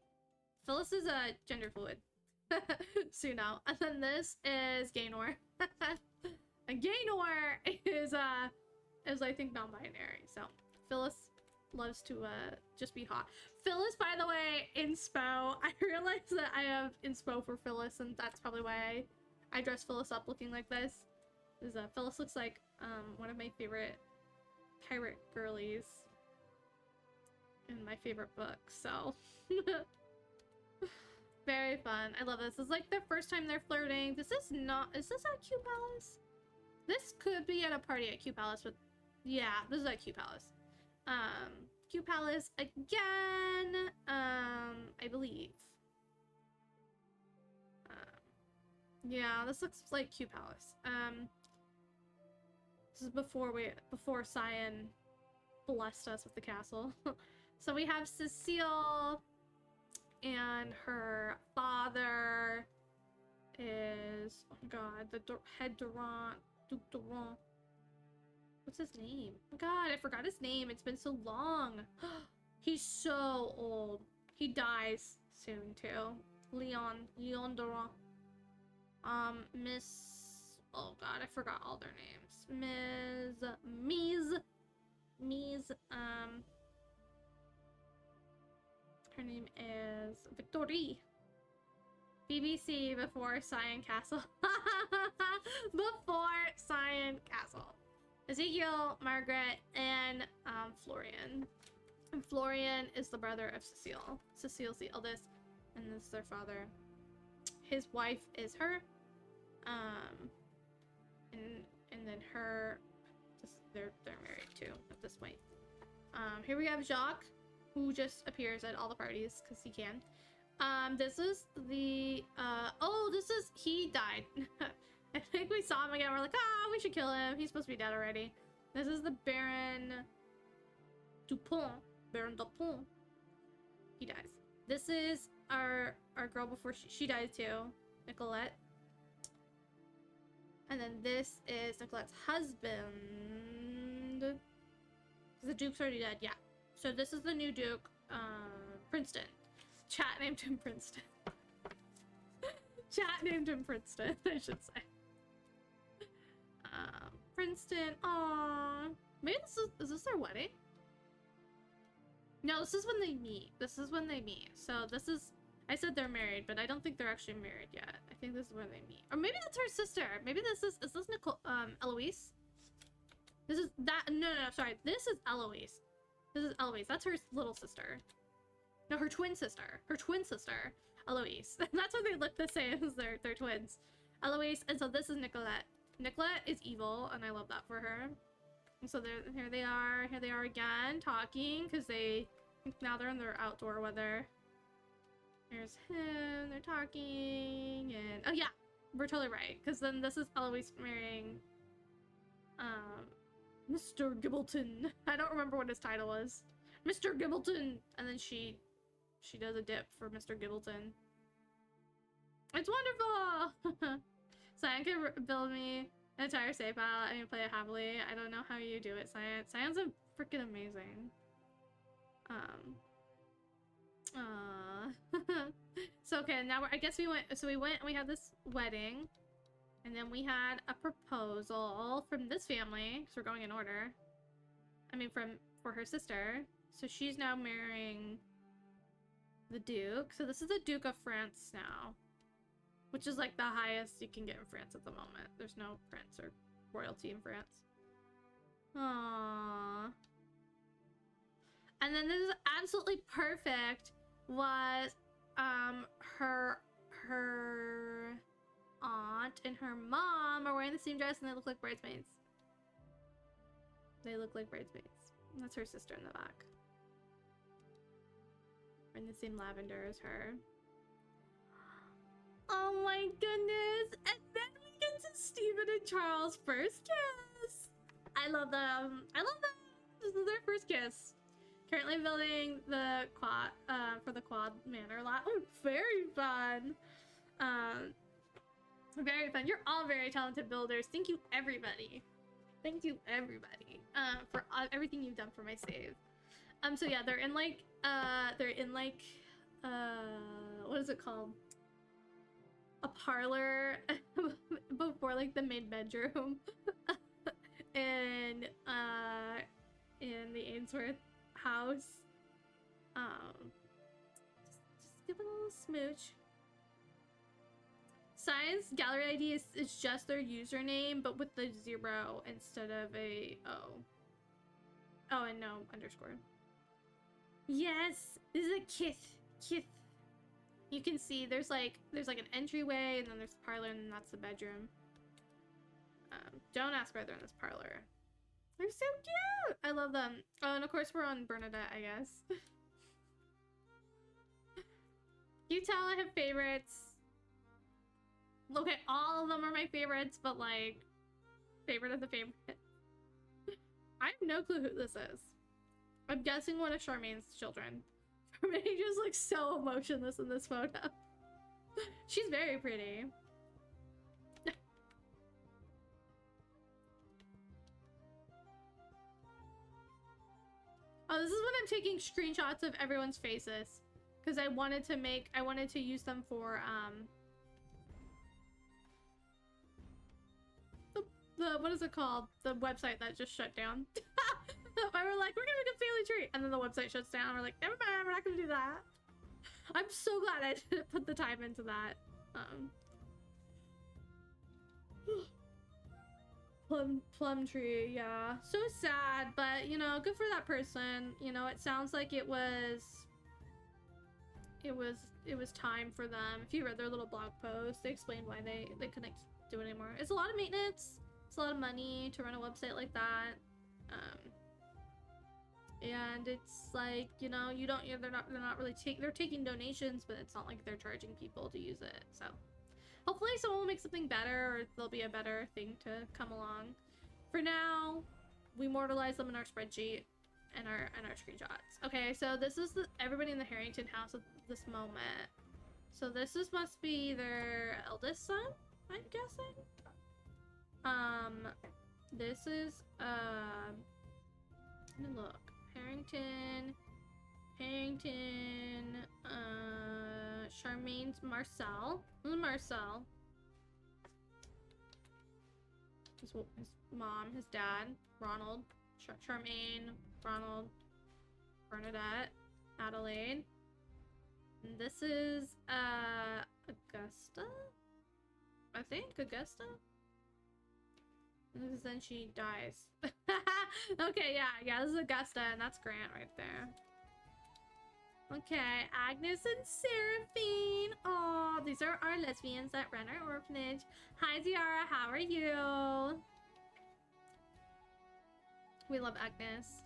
Phyllis is a gender fluid. So you know. And then this is Gaynor. And Gaynor is I think non-binary. So Phyllis loves to just be hot. Phyllis, by the way, inspo. I realized that I have inspo for Phyllis, and that's probably why I dress Phyllis up looking like this. Is Phyllis looks like one of my favorite pirate girlies in my favorite book. So very fun. I love this. This is like the first time they're flirting. Is this at Q Palace? This could be at a party at Q Palace, but yeah, this is at Q Palace. Q Palace again, I believe. Yeah, this looks like Q Palace. This is before Cyan blessed us with the castle. So we have Cecile, and her father is, oh my god, the head Durant, Duke Durant. What's his name? Oh my god, I forgot his name. It's been so long. He's so old. He dies soon too. Leon Durant. Miss, oh god, I forgot all their names. Mise, her name is Victorie. BBC before Cyan Castle. Before Cyan Castle. Ezekiel, Margaret, and Florian. And Florian is the brother of Cecile. Cecile's the eldest, and this is their father. His wife is her. And then her, they're married too at this point. Here we have Jacques, who just appears at all the parties because he can. This is the he died. I think we saw him again. We're like, we should kill him. He's supposed to be dead already. This is the Baron Dupont. Baron Dupont. He dies. This is our girl before she died too, Nicolette. And then this is Nicolette's husband. The Duke's already dead, yeah. So this is the new Duke, Princeton. Chat named him Princeton. Chat named him Princeton, I should say. Princeton, aww. Maybe is this their wedding? No, this is when they meet. This is when they meet. So this is, I said they're married, but I don't think they're actually married yet. I think this is where they meet. Or maybe that's her sister. Maybe is this Nicole, Eloise? This is that, no, sorry. This is Eloise. This is Eloise. That's her little sister. No, her twin sister. Her twin sister, Eloise. That's why they look the same as they're twins. Eloise, and so this is Nicolette. Nicolette is evil, and I love that for her. And so here they are again, talking, because now they're in their outdoor weather. There's him, they're talking, and, oh yeah, we're totally right, because then this is Eloise marrying, Mr. Gibbleton. I don't remember what his title was. Mr. Gibbleton! And then she does a dip for Mr. Gibbleton. It's wonderful! Cyan can build me an entire save file and you play it happily. I don't know how you do it, Cyan. Cyan's a freaking amazing. So okay, now I guess we went and we had this wedding, and then we had a proposal from this family, so we're going in order. I mean for her sister. So she's now marrying the Duke. So this is the Duke of France now, which is like the highest you can get in France at the moment. There's no prince or royalty in France. Aww. And then this is absolutely perfect. Was her aunt and her mom are wearing the same dress and they look like bridesmaids. They look like bridesmaids. And that's her sister in the back. We're in the same lavender as her. Oh my goodness! And then we get to Stephen and Charles' first kiss! I love them. I love them! This is their first kiss. Currently building the quad, for the quad manor lot. Oh, very fun! Very fun. You're all very talented builders. Thank you, everybody. Thank you, everybody, for everything you've done for my save. So yeah, they're in like, what is it called? A parlor before like the main bedroom in the Ainsworth house. Just give it a little smooch. Science gallery ID is just their username, but with the 0 instead of a O. Oh, and no underscore. Yes, this is a kith. You can see there's like an entryway, and then there's the parlor, and then that's the bedroom. Don't ask why they're in this parlor. They're so cute! I love them. Oh, and of course we're on Bernadette, I guess. You tell I have favorites. Okay, all of them are my favorites, but like, favorite of the favorite. I have no clue who this is. I'm guessing one of Charmaine's children. Charmaine just looks so emotionless in this photo. She's very pretty. Oh, this is when I'm taking screenshots of everyone's faces, because I wanted to use them for the what is it called? The website that just shut down. I were like, we're gonna make a family tree, and then the website shuts down. We're like, never mind, we're not gonna do that. I'm so glad I didn't put the time into that. Plum tree, yeah. So sad, but you know, good for that person. You know, it sounds like it was time for them. If you read their little blog post, they explained why they couldn't do it anymore. It's a lot of maintenance. It's a lot of money to run a website like that. And it's like, you know, they're not really they're taking donations, but it's not like they're charging people to use it. So hopefully someone will make something better, or there'll be a better thing to come along. For now, we immortalize them in our spreadsheet and our screenshots. Okay, so this is everybody in the Harrington house at this moment. So this must be their eldest son, I'm guessing. This is, let me look. Harrington, Charmaine's Marcel. Who's Marcel? His mom, his dad, Ronald, Charmaine, Ronald, Bernadette, Adelaide. And this is, Augusta? I think, Augusta? Because then she dies. Okay, yeah, this is Augusta, and that's Grant right there. Okay, Agnes and Seraphine. Oh, these are our lesbians that run our orphanage. Hi, Ziara, how are you? We love Agnes.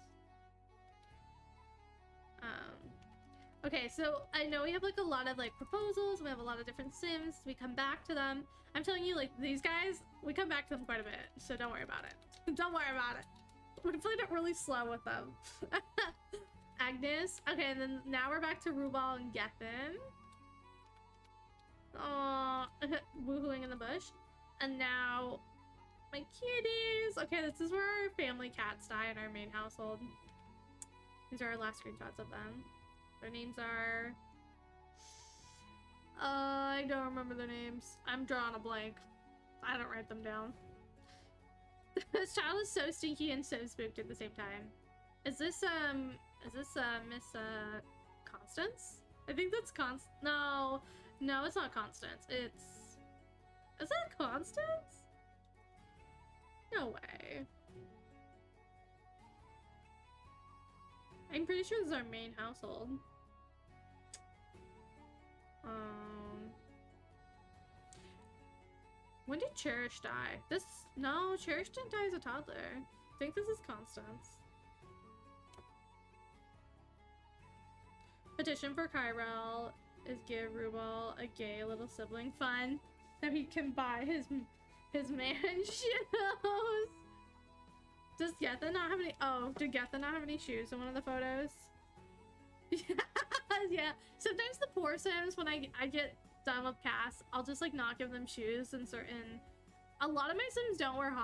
Okay, so I know we have like a lot of like proposals. We have a lot of different Sims. We come back to them. I'm telling you, like these guys, we come back to them quite a bit. So don't worry about it. Don't worry about it. We played it really slow with them. Agnes. Okay, and then now we're back to Rubal and Gethin. Oh, woohooing in the bush. And now my kitties. Okay, this is where our family cats die in our main household. These are our last screenshots of them. Their names are... I don't remember their names. I'm drawing a blank. I don't write them down. This child is so stinky and so spooked at the same time. Is this Miss Constance? I think that's No, it's not Constance. It's... Is that Constance? No way. I'm pretty sure this is our main household. When did Cherish die? No, Cherish didn't die as a toddler. I think this is Constance. Petition for Kyrell is give Rubal a gay little sibling. Fun. So he can buy his man shoes. Does Gethin not have any? Oh, did Gethin not have any shoes in one of the photos? Yeah. Sometimes the poor Sims, when I get done with Cass, I'll just like not give them shoes and certain. A lot of my Sims don't wear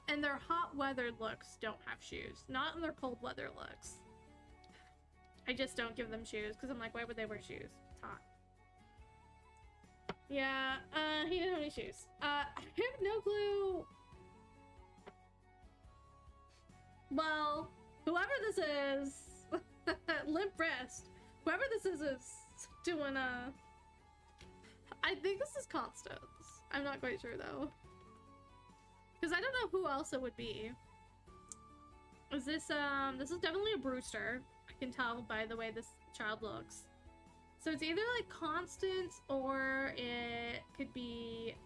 and their hot weather looks don't have shoes. Not in their cold weather looks. I just don't give them shoes because I'm like, why would they wear shoes? It's hot. Yeah, he didn't have any shoes. I have no clue. Well, whoever this is, limp wrist. Whoever this is doing I think this is Constance. I'm not quite sure though. Because I don't know who else it would be. Is this is definitely a Brewster. I can tell by the way this child looks. So it's either like Constance or it could be,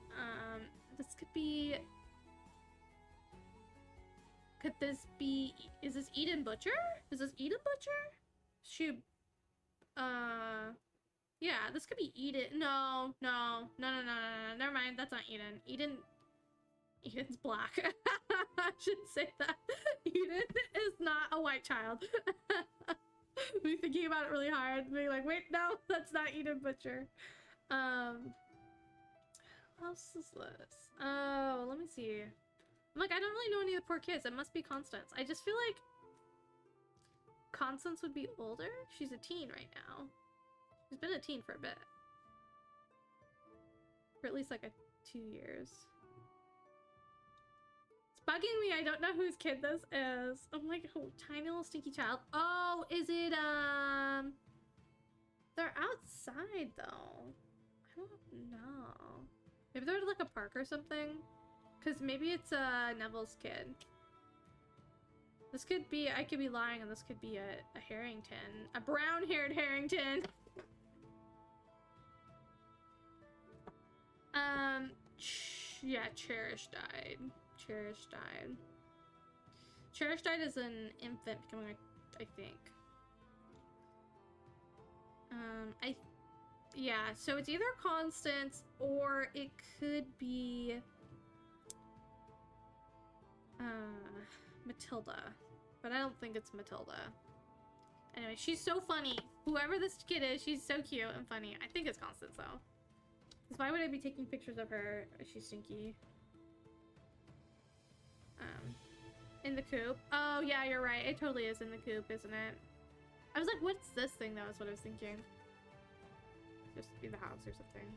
this could be, is this Eden Butcher? Is this Eden Butcher? Yeah, this could be Eden. No, never mind, that's not Eden. Eden's black. I shouldn't say that. Eden is not a white child. Me thinking about it really hard, being like, wait, no, that's not Eden Butcher. What else is this? Oh, let me see. I'm like, I don't really know any of the poor kids. It must be Constance. I just feel like Constance would be older. She's a teen right now. She's been a teen for a bit. For at least like 2 years. It's bugging me. I don't know whose kid this is. I'm like, oh, tiny little stinky child. Oh, is it, they're outside though. I don't know. Maybe they're at like a park or something. Because maybe it's Neville's kid. This could be, I could be lying, and this could be a Harrington. A brown-haired Harrington! Yeah, Cherish died. Cherish died as an infant, becoming, I think. Yeah, so it's either Constance, or it could be... Matilda. But I don't think it's Matilda. Anyway, she's so funny. Whoever this kid is, she's so cute and funny. I think it's Constance, though. Because why would I be taking pictures of her if she's stinky? In the coop. Oh, yeah, you're right. It totally is in the coop, isn't it? I was like, what's this thing? That was what I was thinking. Just be the house or something.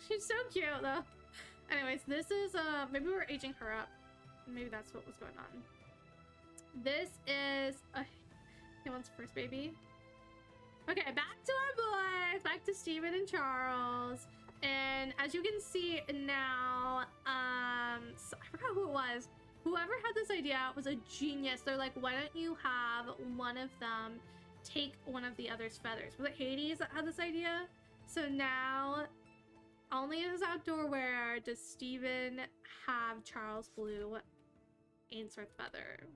She's so cute, though. Anyways, this is, maybe we're aging her up. Maybe that's what was going on. This is, he wants first baby. Okay, back to our boys. Back to Steven and Charles. And as you can see now, so I forgot who it was. Whoever had this idea was a genius. They're like, why don't you have one of them take one of the other's feathers? Was it Hades that had this idea? So now, only as outdoor wear does Steven have Charles Blue Ainsworth feather.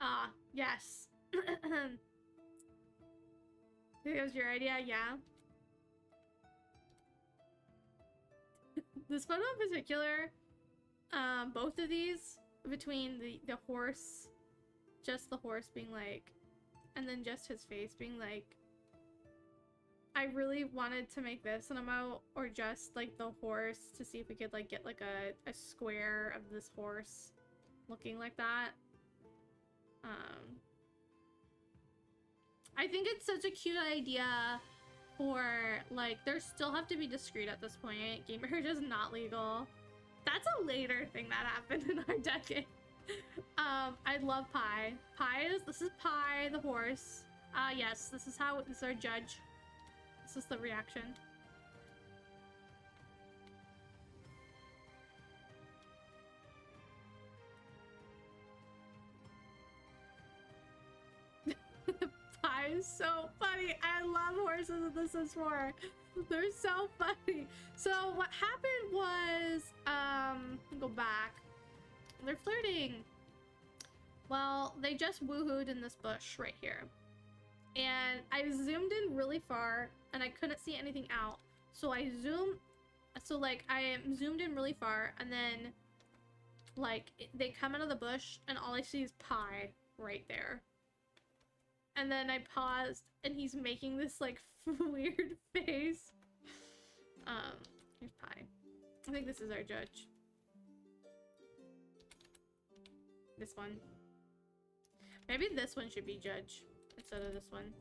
Ah, yes. It was your idea, yeah. This photo in particular, both of these, between the horse, just the horse being like, and then just his face being like, I really wanted to make this an emote, or just like the horse, to see if we could like get like a square of this horse looking like that. I think it's such a cute idea for, like, there still have to be discreet at this point. Game marriage is not legal. That's a later thing that happened in our decade. I love Pi. This is Pi, the horse. Yes, this is our judge. This is the reaction. Pi is so funny. I love horses in The Sims 4. They're so funny. So what happened was, go back. They're flirting. Well, they just woohooed in this bush right here. And I zoomed in really far and I couldn't see anything out. So I zoomed in really far, and then like they come out of the bush and all I see is Pi right there. And then I paused and he's making this like weird face. Here's Pi. I think this is our judge. This one. Maybe this one should be judge instead of this one.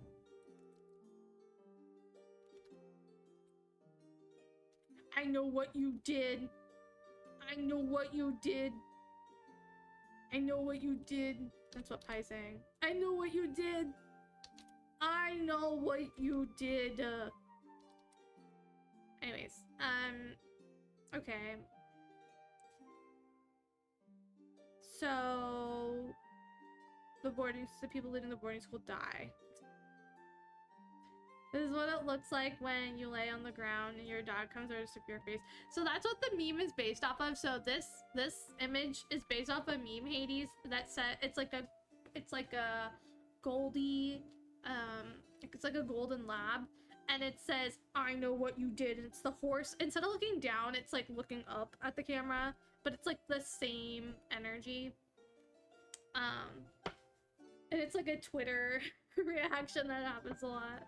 I know what you did. I know what you did. I know what you did. That's what Pi's saying. I know what you did. I know what you did. Anyways, okay. So the people leading the boarding school die. This is what it looks like when you lay on the ground and your dog comes over to sip your face. So that's what the meme is based off of. So this image is based off a meme, Hades, that said it's like a Goldie, it's like a golden lab, and it says, I know what you did, and it's the horse. Instead of looking down, it's like looking up at the camera, but it's like the same energy. And it's like a Twitter reaction that happens a lot.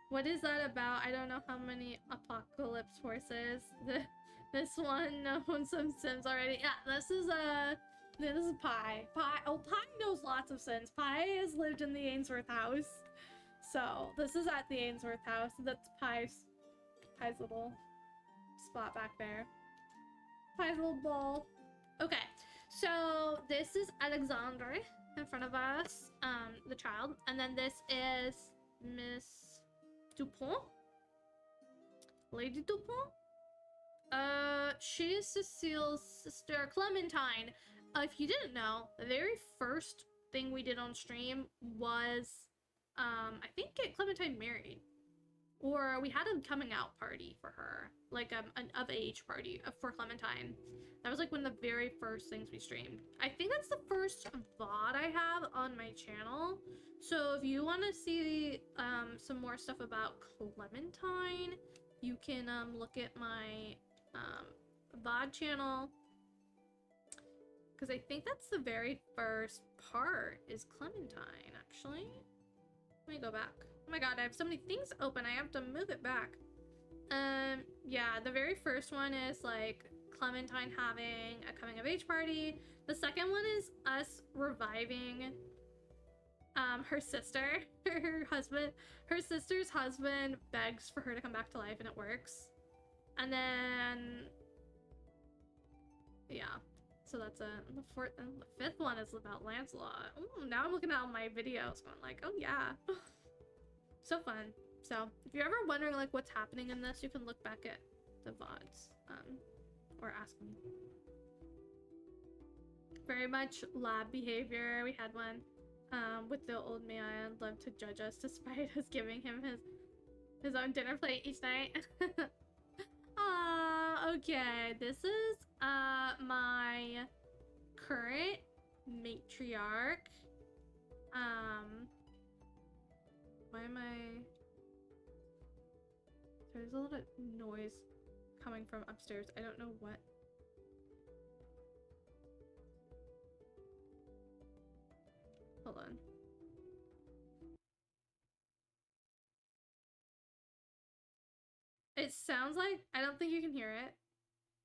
What is that about? I don't know how many apocalypse horses. This one owns some Sims already. Yeah, this is Pi. Pi knows lots of Sims. Pi has lived in the Ainsworth house. So this is at the Ainsworth house. That's Pi's little spot back there. Pi's little ball. Okay, so this is Alexandre in front of us, the child, and then this is Miss Dupont, Lady Dupont. She is Cecile's sister, Clementine. If you didn't know, the very first thing we did on stream was, I think get Clementine married, or we had a coming out party for her, like an of age party for Clementine. That was like one of the very first things we streamed. I think that's the first VOD I have on my channel. So if you want to see some more stuff about Clementine, you can look at my VOD channel, because I think that's the very first part is Clementine, actually. Let me go back. Oh my god, I have so many things open. I have to move it back. Yeah, the very first one is like Clementine having a coming of age party. The second one is us reviving her sister. Her sister's husband begs for her to come back to life and it works. And then yeah, so that's the fourth and the fifth one is about Lancelot. Ooh, now I'm looking at all my videos going like, oh yeah. So fun. So if you're ever wondering like what's happening in this, you can look back at the VODs or ask me. Very much lab behavior. We had one with the old man loved to judge us despite us giving him his own dinner plate each night. Okay, this is my current matriarch. Why am I... There's a lot of noise coming from upstairs. I don't know what. Hold on. It sounds like, I don't think you can hear it,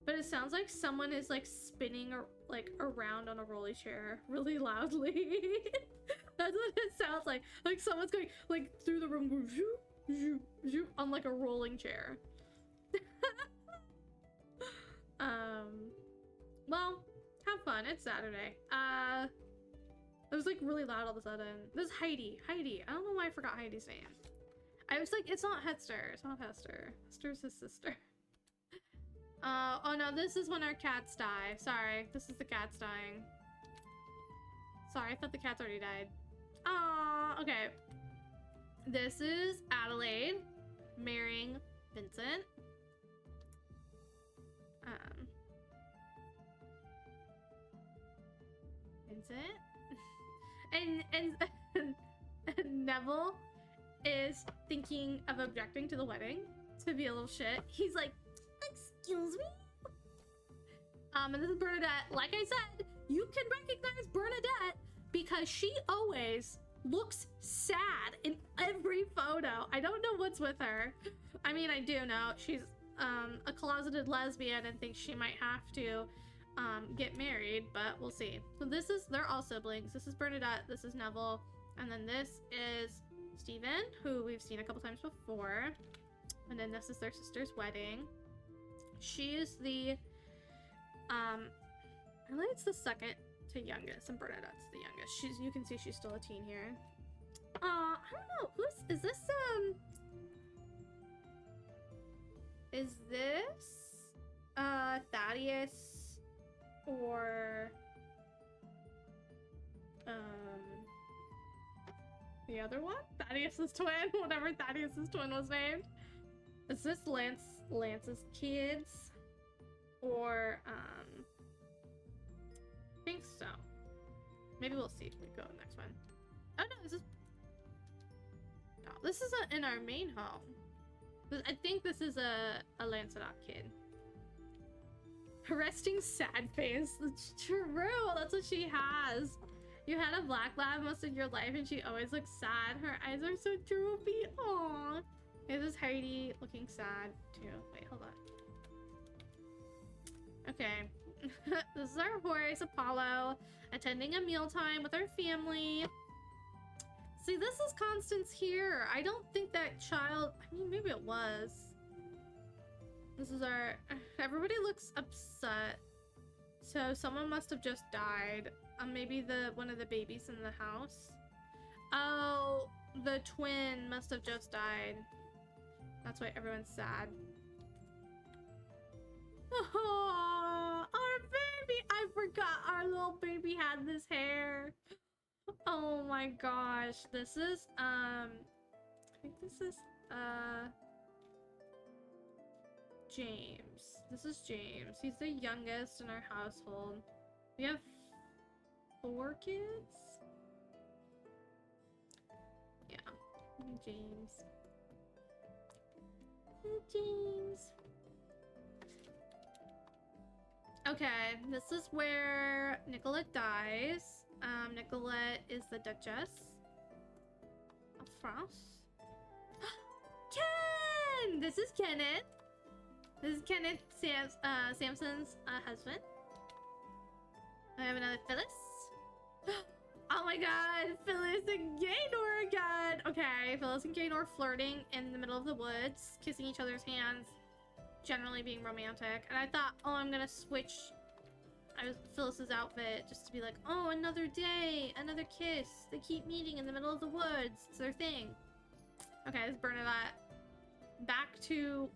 but it sounds like someone is like spinning or like around on a rolly chair really loudly. That's what it sounds like. Like someone's going like through the room, going, zoop, zoop, zoop, on like a rolling chair. Well, have fun. It's Saturday. It was like really loud all of a sudden. This is Heidi. Heidi. I don't know why I forgot Heidi's name. I was like, it's not Hester. It's not Hester. Hester's his sister. Oh no, this is when our cats die. Sorry, this is the cats dying. Sorry, I thought the cats already died. Okay. This is Adelaide marrying Vincent. Vincent. and Neville is thinking of objecting to the wedding to be a little shit. He's like, excuse me? And this is Bernadette. Like I said, you can recognize Bernadette because she always looks sad in every photo. I don't know what's with her. I mean, I do know she's a closeted lesbian and thinks she might have to get married, but we'll see. So this is, they're all siblings. This is Bernadette, this is Neville, and then this is Stephen, who we've seen a couple times before. And then this is their sister's wedding. She is the, I think it's the second to youngest, and Bernadette's the youngest. You can see she's still a teen here. I don't know, is this Thaddeus or the other one? Thaddeus's twin? Whatever Thaddeus's twin was named. Is this Lance's kids? Or, I think so. Maybe we'll see if we go to the next one. Oh no, this isn't in our main home. I think this is a Lancelot kid. Resting sad face. That's true. That's what she has. You had a black lab most of your life and she always looks sad. Her eyes are so droopy. Aww. This is Heidi looking sad too. Wait, hold on. Okay. This is our horse, Apollo, attending a mealtime with our family. See, this is Constance here. I don't think that child... I mean, maybe it was. This is our... Everybody looks upset. So someone must have just died. Maybe one of the babies in the house. Oh, the twin must have just died. That's why everyone's sad. Oh, our baby! I forgot our little baby had this hair. Oh my gosh. This is, I think this is, James. This is James. He's the youngest in our household. We have 4 kids? Yeah. James. James. Okay, this is where Nicolette dies. Nicolette is the Duchess of France. This is Kenneth. This is Kenneth Samson's husband. I have another Phyllis. Oh my god, Phyllis and Gaynor again! Okay, Phyllis and Gaynor flirting in the middle of the woods, kissing each other's hands, generally being romantic. And I thought, oh, I'm gonna switch Phyllis's outfit just to be like, oh, another day, another kiss. They keep meeting in the middle of the woods. It's their thing. Okay, let's burn that. Back to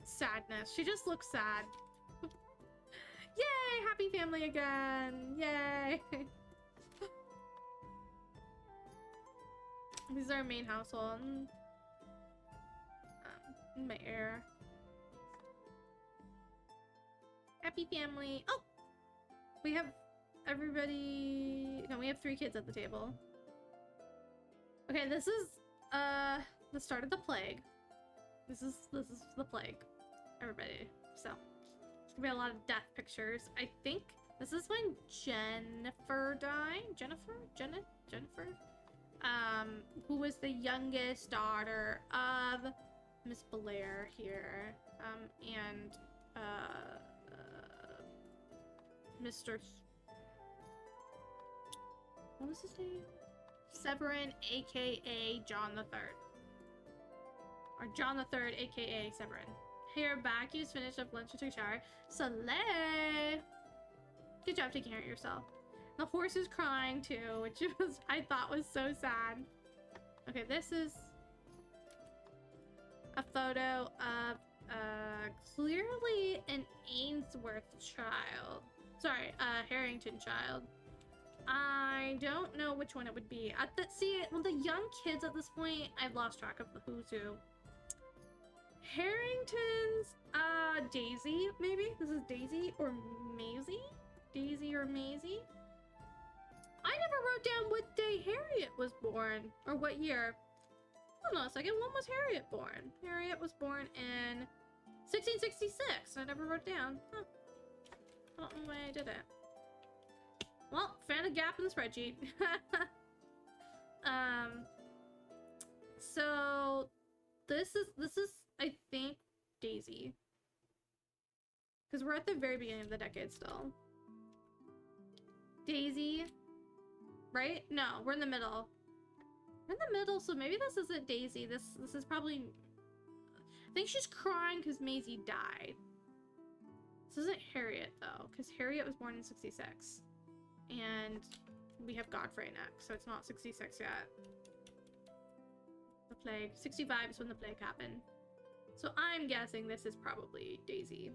sadness. She just looks sad. Yay! Happy family again! Yay! This is our main household. My heir. Happy family. Oh! We have everybody... No, we have 3 kids at the table. Okay, this is the start of the plague. This is the plague. Everybody. So, it's gonna be a lot of death pictures. I think this is when Jennifer died. Jennifer? Who was the youngest daughter of Miss Blair here. And Mr. What was his name? Severin, aka John the Third. Or John the Third, aka Severin. Here, back. You just finished up lunch and took a shower. Slay! Good job taking care of yourself. The horse is crying too, which was I thought was so sad. Okay, this is a photo of clearly an Ainsworth child. Sorry, Harrington child. I don't know which one it would be. Well, the young kids at this point, I've lost track of the who's who. Harrington's, Daisy, maybe? This is Daisy or Maisie? Daisy or Maisie? I never wrote down what day Harriet was born, or what year. Hold on a second, when was Harriet born? Harriet was born in 1666. I never wrote down. Huh. I don't know why I did it. Well, found a gap in the spreadsheet. So this is I think Daisy, because we're at the very beginning of the decade still. Daisy, right? No, we're in the middle. We're in the middle, so maybe this isn't Daisy. This is probably. I think she's crying because Maisie died. This isn't Harriet though, because Harriet was born in 66. And we have Godfrey next, so it's not 66 yet. The plague. 65 is when the plague happened. So I'm guessing this is probably Daisy.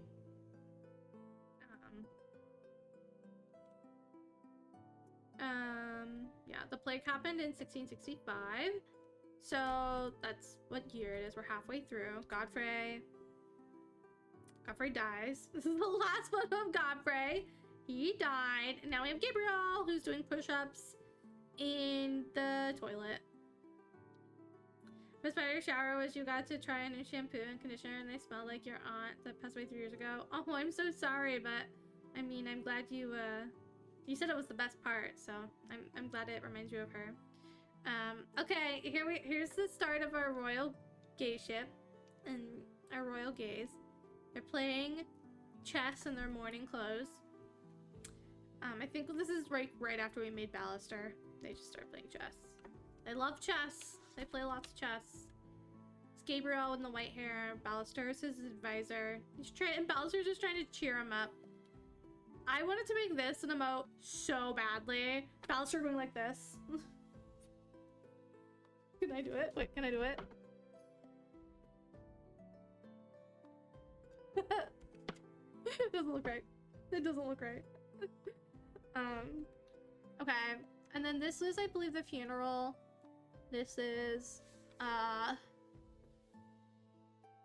Yeah, the plague happened in 1665. So that's what year it is. We're halfway through. Godfrey dies. This is the last one of Godfrey. He died. And now we have Gabriel, who's doing push-ups in the toilet. Miss Spider shower was you got to try a new shampoo and conditioner and they smell like your aunt that passed away 3 years ago. Oh, I'm so sorry, but I mean, I'm glad you said it was the best part, so I'm glad it reminds you of her. Okay, here's the start of our royal gaze ship and our royal gaze. They're playing chess in their morning clothes. I think this is right after we made Ballister. They just started playing chess. They love chess. They play lots of chess. It's Gabriel in the white hair. Ballister is his advisor. And Ballister's just trying to cheer him up. I wanted to make this an emote so badly. Ballister going like this. Can I do it? Wait, can I do it? It doesn't look right. It doesn't look right. Okay. And then this is, I believe, the funeral. This is,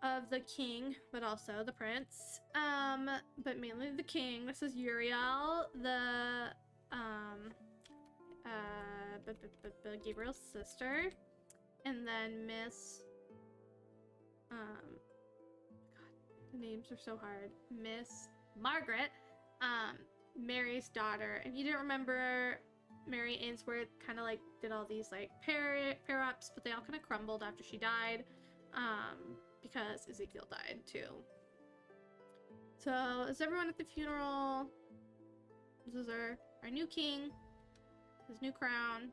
of the king, but also the prince. But mainly the king. This is Uriel, the, Gabriel's sister. And then Miss, God, the names are so hard. Miss Margaret, Mary's daughter. And you didn't remember Mary Ainsworth kind of like did all these like pair ups, but they all kind of crumbled after she died, because Ezekiel died too. So is everyone at the funeral? This is our new king, his new crown.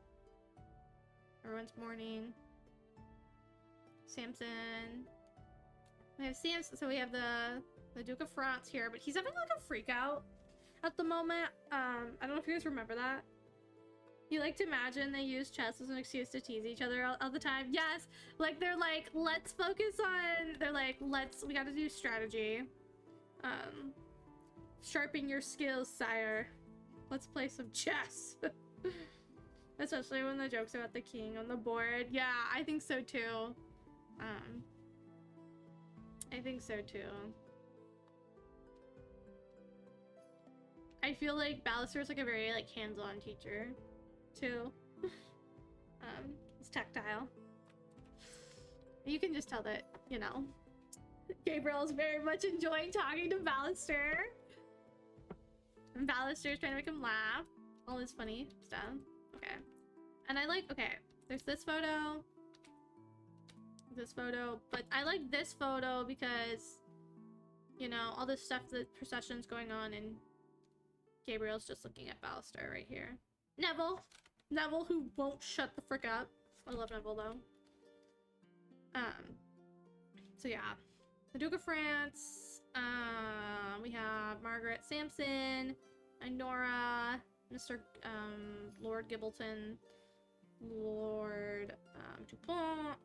Everyone's mourning. Samson. We have Samson, so we have the Duke of France here, but he's having like a freak out at the moment. I don't know if you guys remember that. You like to imagine they use chess as an excuse to tease each other all the time. Yes, like they're like, let's focus on, they're like, we gotta do strategy. Sharpen your skills, sire. Let's play some chess. Especially when the joke's about the king on the board. Yeah, I think so too. I think so too. I feel like Ballister is like a very like hands-on teacher too. It's tactile. You can just tell that, you know, Gabriel's very much enjoying talking to Ballister. And Ballister's trying to make him laugh. All this funny stuff. Okay. And I like, okay, there's this photo. This photo. But I like this photo because, you know, all this stuff, the procession's going on and Gabriel's just looking at Ballister right here. Neville! Neville who won't shut the frick up. I love Neville though. So yeah. The Duke of France. We have Margaret Sampson, Nora, Mr. Lord Gibbleton, Lord Dupont,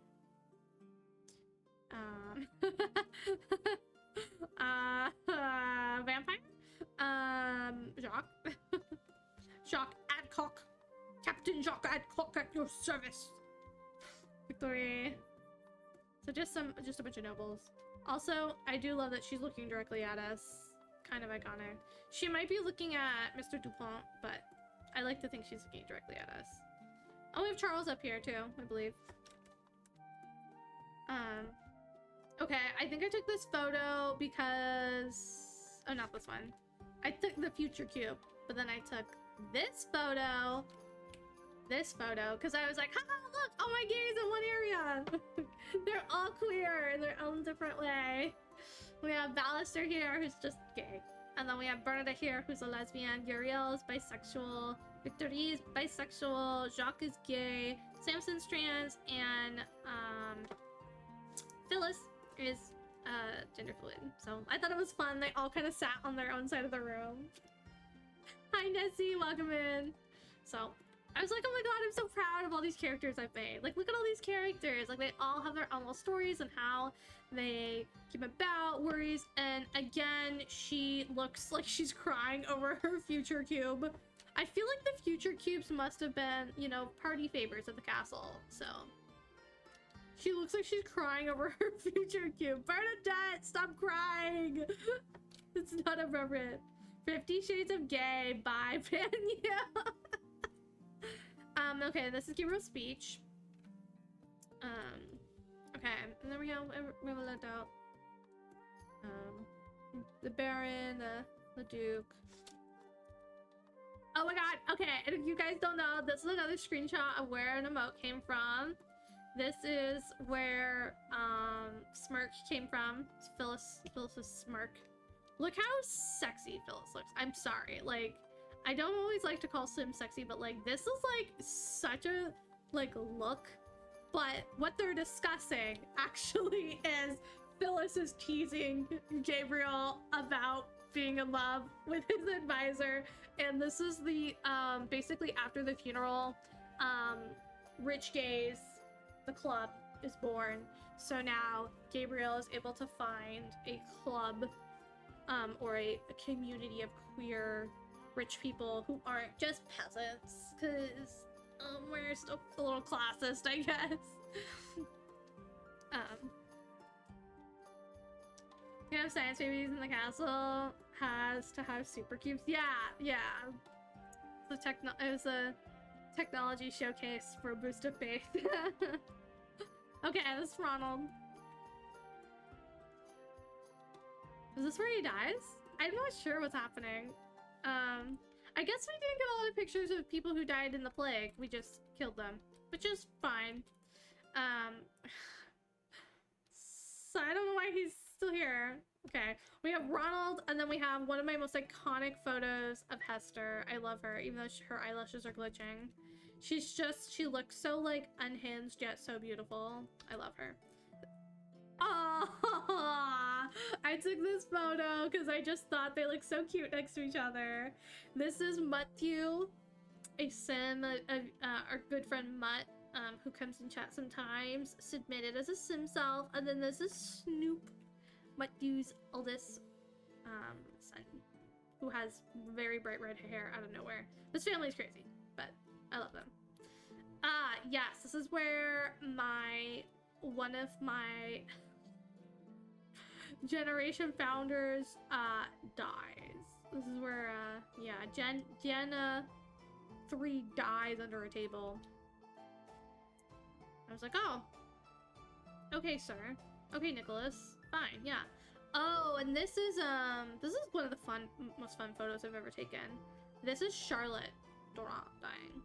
Vampire, Jacques, Jacques Adcock, Captain Jacques Adcock at your service. Victory. So just a bunch of nobles. Also, I do love that she's looking directly at us. Kind of iconic. She might be looking at Mr. Dupont, but I like to think she's looking directly at us. Oh, we have Charles up here too, I believe. Okay, I think I took this photo because... Oh, not this one. I took the future cube, but then I took this photo, because I was like, haha, look, all my gays in one area. They're all queer in their own different way. We have Ballister here, who's just gay. And then we have Bernadette here, who's a lesbian. Uriel is bisexual. Victorie is bisexual. Jacques is gay. Samson's trans. And Phyllis is gender fluid. So I thought it was fun. They all kind of sat on their own side of the room. Hi, Nessie. Welcome in. So I was like, oh my god, I'm so proud of all these characters I've made. Like, look at all these characters. Like, they all have their own little stories and how they came about, worries. And again, she looks like she's crying over her future cube. I feel like the future cubes must have been, you know, party favors at the castle. So she looks like she's crying over her future cube. Bernadette, stop crying. It's not appropriate. 50 Shades of Gay by Panya. Okay, this is Gabriel's speech. Okay, and then we have a let out. The Baron, the Duke. Oh my god, okay, and if you guys don't know, this is another screenshot of where an emote came from. This is where, Smirk came from. It's Phyllis's Smirk. Look how sexy Phyllis looks. I'm sorry, like, I don't always like to call Sims sexy, but like this is like such a like look. But what they're discussing actually is Phyllis is teasing Gabriel about being in love with his advisor. And this is the basically after the funeral, Rich Gays, the club is born. So now Gabriel is able to find a club or a community of queer rich people who aren't just peasants, because we're still a little classist, I guess. You have science babies in the castle has to have super cubes. Yeah. It was a technology showcase for a boost of faith. Okay, this is Ronald. Is this where he dies? I'm not sure what's happening. I guess we didn't get a lot of pictures of people who died in the plague. We just killed them, which is fine. So I don't know why he's still here. Okay, we have Ronald, and then we have one of my most iconic photos of Hester. I love her, even though her eyelashes are glitching. She looks so, like, unhinged, yet so beautiful. I love her. Oh, I took this photo because I just thought they look so cute next to each other. This is Matthew, a sim, our good friend Mutt, who comes in chat sometimes, submitted as a sim self, and then this is Snoop, Matthew's eldest son, who has very bright red hair out of nowhere. This family's crazy, but I love them. Yes, this is where one of my generation founders dies. This is where yeah, Jenna 3 dies under a table. I was like, oh, okay, sir. Okay, Nicholas. Fine, yeah. Oh, and this is one of the most fun photos I've ever taken. This is Charlotte Durant dying.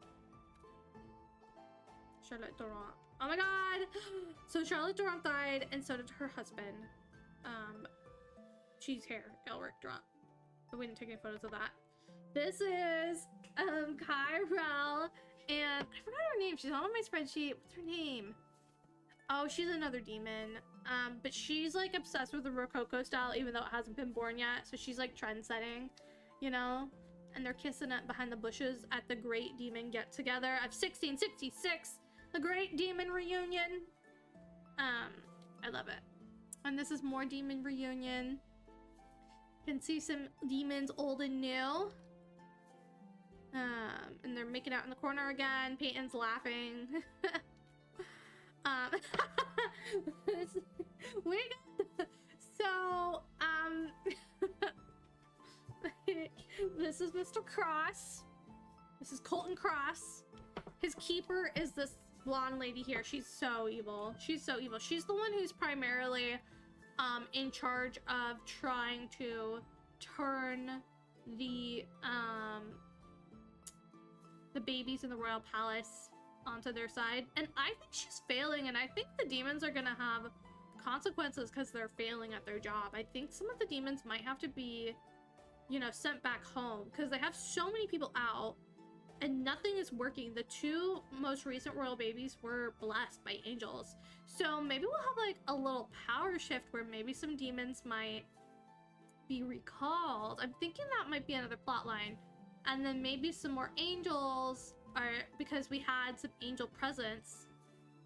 Charlotte Durant. Oh my god! So Charlotte Durant died, and so did her husband. Cheese hair, Elric Durant. But we didn't take any photos of that. This is Kyrell, and I forgot her name. She's not on my spreadsheet. What's her name? Oh, she's another demon. But she's like obsessed with the Rococo style, even though it hasn't been born yet. So she's like trend setting, you know? And they're kissing it behind the bushes at the Great Demon Get Together of 1666, the Great Demon Reunion. I love it. And this is more demon reunion. You can see some demons old and new. And they're making out in the corner again. Peyton's laughing. So, this is Mr. Cross. This is Colton Cross. His keeper is this blonde lady here. She's so evil. She's so evil. She's the one who's primarily in charge of trying to turn the babies in the royal palace onto their side, and I think she's failing, and I think the demons are gonna have consequences because they're failing at their job. I think some of the demons might have to be, you know, sent back home because they have so many people out and nothing is working. The 2 most recent royal babies were blessed by angels, so maybe we'll have like a little power shift where maybe some demons might be recalled. I'm thinking that might be another plot line, and then maybe some more angels are, because we had some angel presence,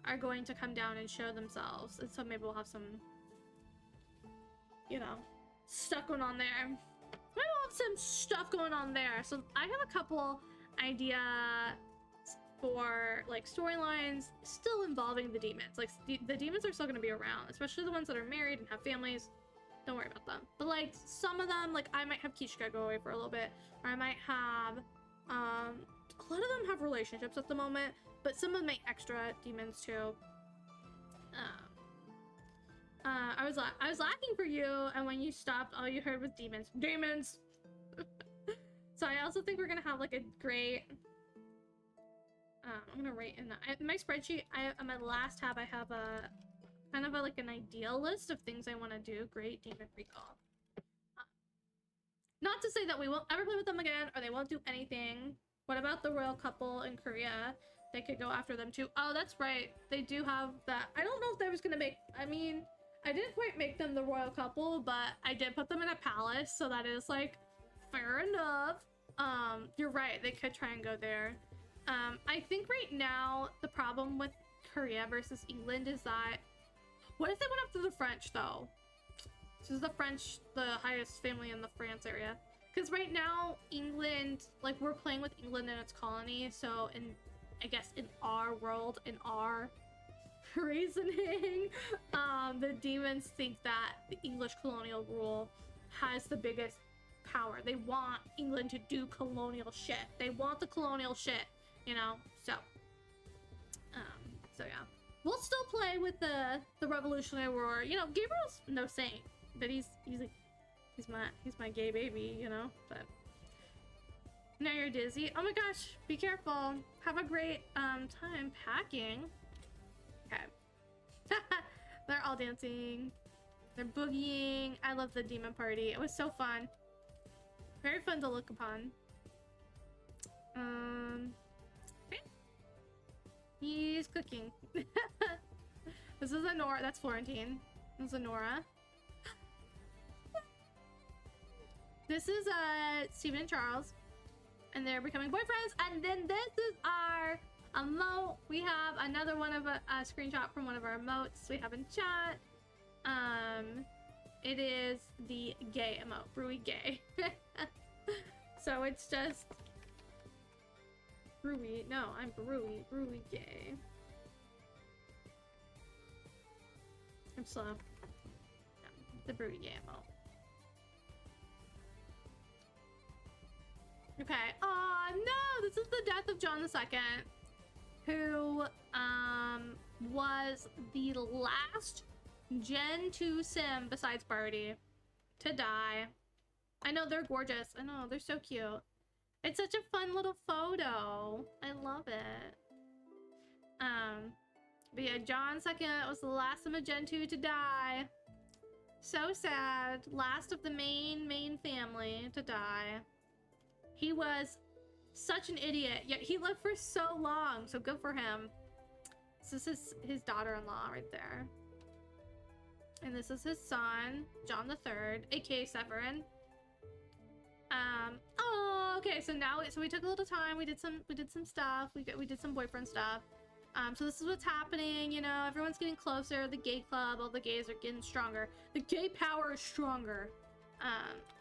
are going to come down and show themselves, and so maybe we'll have some, you know, stuff going on there. Maybe we'll have some stuff going on there. So I have a couple ideas for like storylines still involving the demons. Like the demons are still going to be around, especially the ones that are married and have families. Don't worry about them. But like some of them, like I might have Kishka go away for a little bit, or I might have a lot of them have relationships at the moment, but some of them make extra demons too. I was lacking for you, and when you stopped, all you heard was demons. Demons! So I also think we're gonna have like a great... I'm gonna write in my spreadsheet, on my last tab, I have a kind of like an ideal list of things I want to do. Great demon recall. Not to say that we won't ever play with them again, or they won't do anything. What about the royal couple in Korea? They could go after them too. Oh, that's right. They do have that. I don't know if they was gonna make... I mean, I didn't quite make them the royal couple, but I did put them in a palace, so that is, like, fair enough. You're right. They could try and go there. I think right now, the problem with Korea versus England is that... What if they went after the French, though? This is the French, the highest family in the France area. Because right now, England, like, we're playing with England and its colony, so I guess in our world, in our reasoning, the demons think that the English colonial rule has the biggest power. They want England to do colonial shit. They want the colonial shit, you know? So yeah. We'll still play with the Revolutionary War. You know, Gabriel's no saint, but he's my gay baby, you know? But now you're dizzy. Oh my gosh, be careful. Have a great time packing. Okay. They're all dancing. They're boogieing. I love the demon party. It was so fun. Very fun to look upon. Okay. He's cooking. This is Honora. That's Florentine. This is Honora. This is Steven and Charles. And they're becoming boyfriends. And then this is our emote. We have another one of a screenshot from one of our emotes we have in chat. It is the gay emote. Brewy gay. So it's just Brewy. No, I'm Brewy. Brewy gay. I'm slow. No, the Brewy gay emote. Okay. Oh no! This is the death of John II, who was the last Gen 2 sim besides Barty to die. I know, they're gorgeous. I know, they're so cute. It's such a fun little photo. I love it. But yeah, John II was the last of a Gen 2 to die. So sad. Last of the main family to die. He was such an idiot, yet he lived for so long, so good for him. This is his daughter-in-law right there. And this is his son, John III, aka Severin. Oh, okay, so now, so we took a little time, we did some stuff, we did some boyfriend stuff. So this is what's happening, you know, everyone's getting closer, the gay club, all the gays are getting stronger. The gay power is stronger.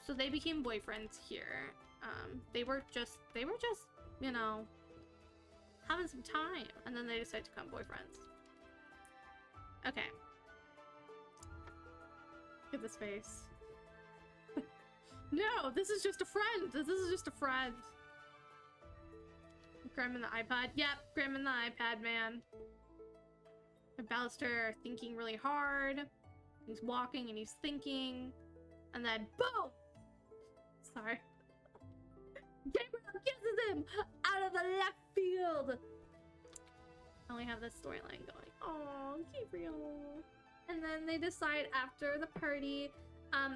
So they became boyfriends here. They were just, you know, having some time, and then they decided to become boyfriends. Okay. Look at this face. No, this is just a friend. This is just a friend. Graham and the iPad. Yep, Graham and the iPad, man. And Ballister thinking really hard. He's walking and he's thinking. And then, boom! Sorry. Gabriel kisses him out of the left field. I only have this storyline going. Oh, Gabriel. And then they decide after the party.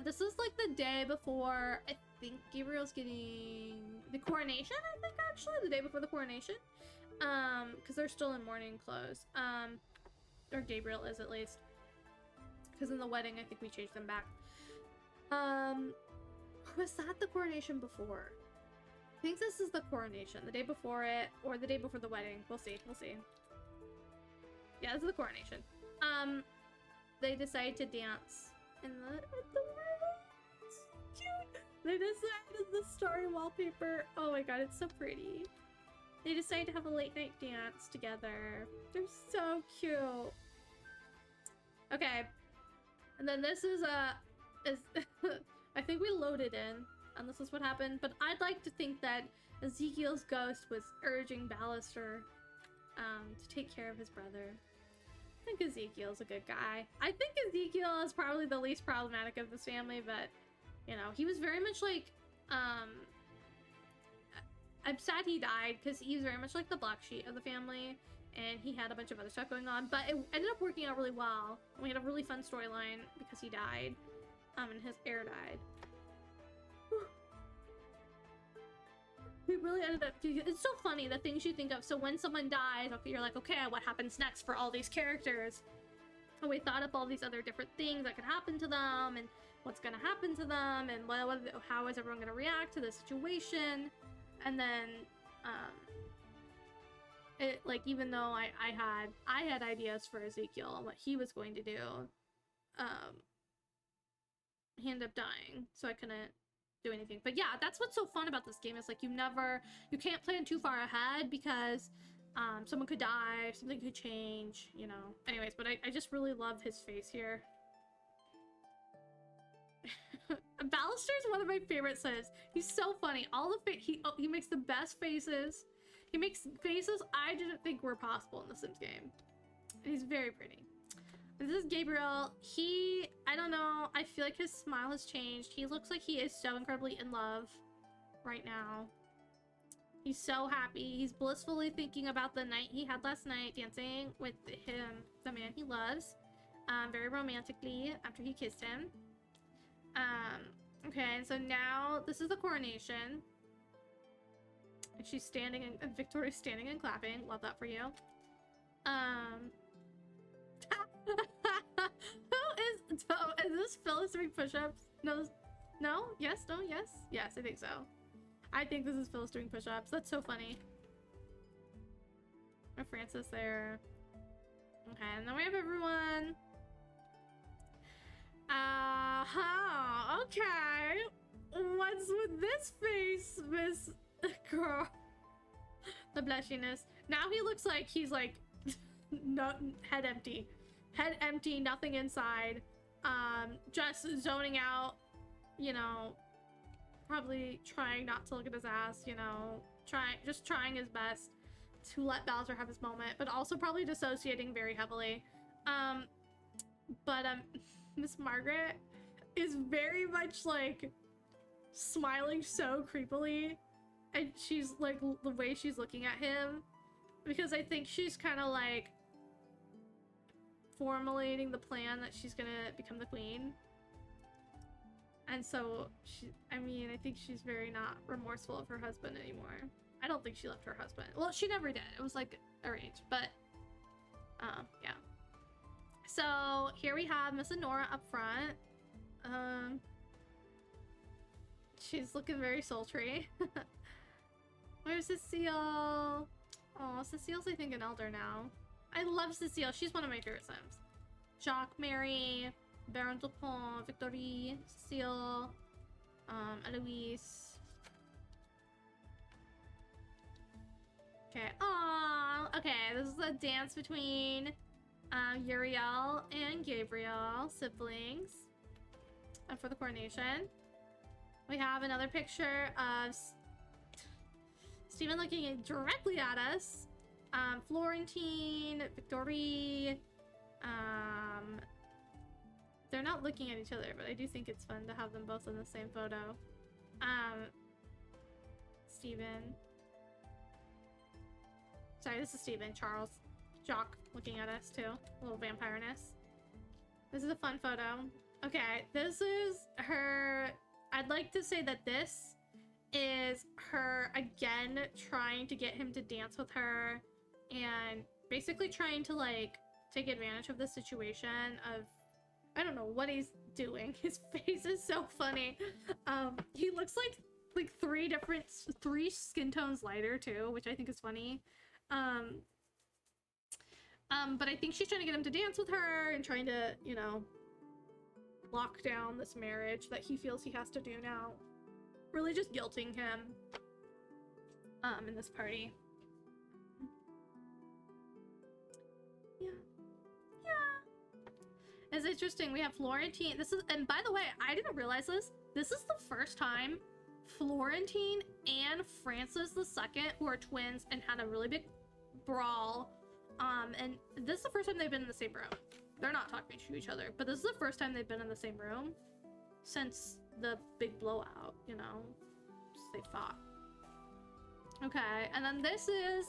This is like the day before, I think Gabriel's getting the coronation, I think, actually, the day before the coronation. Because they're still in mourning clothes. Or Gabriel is, at least. Because in the wedding, I think we changed them back. Was that the coronation before? I think this is the coronation, the day before it, or the day before the wedding. We'll see, we'll see. Yeah, this is the coronation. They decide to dance in the room. It's cute. They decided the starry wallpaper. Oh my god, it's so pretty. They decide to have a late night dance together. They're so cute. Okay. And then this is I think we loaded in, and this is what happened, but I'd like to think that Ezekiel's ghost was urging Ballister to take care of his brother. I think Ezekiel's a good guy. I think Ezekiel is probably the least problematic of this family, but, you know, he was very much like, I'm sad he died, because he was very much like the black sheep of the family, and he had a bunch of other stuff going on, but it ended up working out really well. We had a really fun storyline because he died, and his heir died. We really ended up doing it. It's so funny, the things you think of. So when someone dies, okay, you're like, okay, what happens next for all these characters? And we thought up all these other different things that could happen to them, and what's gonna happen to them, and how is everyone gonna react to the situation. And then, it, like, even though I had ideas for Ezekiel and what he was going to do, he ended up dying, so I couldn't do anything. But yeah, that's what's so fun about this game, is like you can't plan too far ahead, because someone could die, something could change, you know. Anyways, but I just really love his face here. Ballister's one of my favorite Sims. He's so funny. He makes the best faces. He makes faces I didn't think were possible in the Sims game. And he's very pretty. This is Gabriel. I don't know, I feel like his smile has changed. He looks like he is so incredibly in love right now. He's so happy. He's blissfully thinking about the night he had last night, dancing with him, the man he loves. very romantically after he kissed him. Okay, and so now this is the coronation. And she's standing and Victoria's standing and clapping. Love that for you. Is this Phyllis doing push-ups? No? Yes? No? Yes? Yes, I think so. I think this is Phyllis doing push-ups. That's so funny. Or Francis there. Okay, and then we have everyone. Okay. What's with this face, Miss Girl? The blushiness. Now he looks like he's like no, head empty. Head empty, nothing inside. Just zoning out, you know, probably trying not to look at his ass, you know, just trying his best to let Bowser have his moment, but also probably dissociating very heavily. Miss Margaret is very much like smiling so creepily, and she's like the way she's looking at him, because I think she's kind of like formulating the plan that she's gonna become the queen. And so I think she's very not remorseful of her husband anymore. I don't think she left her husband. Well, she never did. It was like arranged, but yeah. So here we have Miss Honora up front. She's looking very sultry. Where's Cecile? Oh, Cecile's, I think, an elder now. I love Cecile. She's one of my favorite Sims. Jacques, Mary, Baron Dupont, Victorie, Cecile, Eloise. Okay. Aww. Okay, this is a dance between Uriel and Gabriel, siblings. And for the coronation, we have another picture of Stephen looking directly at us. Florentine, Victorie. They're not looking at each other, but I do think it's fun to have them both in the same photo. Stephen. Sorry, this is Stephen. Charles. Jock looking at us too. A little vampire-ness. This is a fun photo. Okay, this is her. I'd like to say that this is her again trying to get him to dance with her and basically trying to like take advantage of the situation of, I don't know what he's doing. His face is so funny. He looks like three skin tones lighter too, which I think is funny. But I think she's trying to get him to dance with her and trying to, you know, lock down this marriage that he feels he has to do now. Really just guilting him in this party. Yeah. It's interesting. We have Florentine. This is, and by the way, I didn't realize this. This is the first time Florentine and Francis II, who are twins and had a really big brawl, and this is the first time they've been in the same room. They're not talking to each other, but this is the first time they've been in the same room since the big blowout, you know, they fought. Okay, and then this is,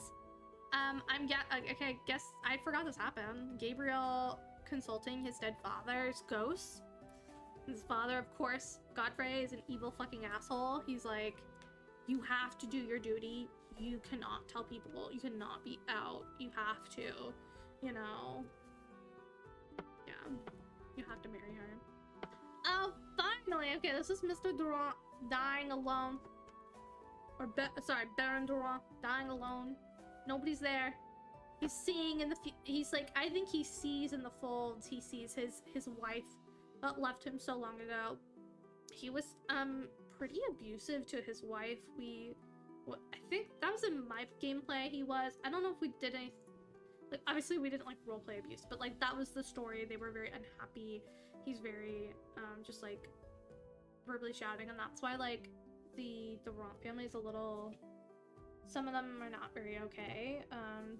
okay, I guess I forgot this happened. Gabriel consulting his dead father's ghost. His father, of course, Godfrey is an evil fucking asshole. He's like, you have to do your duty. You cannot tell people. You cannot be out. You have to, you know. Yeah, you have to marry her. Oh, finally! Okay, this is Mr. Durant dying alone. Or, Baron Durant dying alone. Nobody's there. He's seeing in the he's like, I think he sees in the folds, he sees his wife that left him so long ago. He was pretty abusive to his wife. I think that was in my gameplay. He was, I don't know if we did any, like, obviously we didn't like roleplay abuse, but like that was the story. They were very unhappy. He's very just like verbally shouting, and that's why like the Durant family is a little, some of them are not very okay.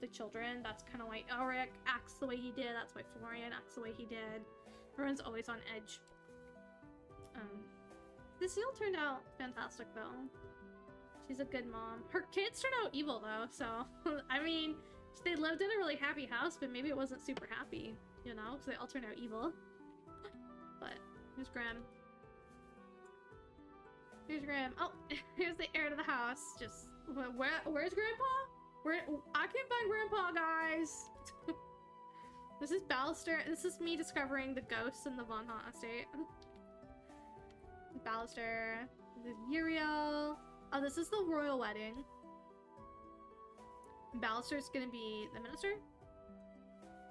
The children, that's kind of why Ulrich acts the way he did. That's why Florian acts the way he did. Everyone's always on edge. Cecile turned out fantastic though. She's a good mom. Her kids turned out evil though, so I mean, they lived in a really happy house, but maybe it wasn't super happy. you know, because they all turn out evil. But here's Grim. Here's Grim. Oh, here's the heir to the house. Just where's Grandpa? I can't find Grandpa, guys. This is Ballister. This is me discovering the ghosts in the Von Haunt estate. Ballister. This is Uriel. Oh, this is the royal wedding. Ballister's gonna be the minister.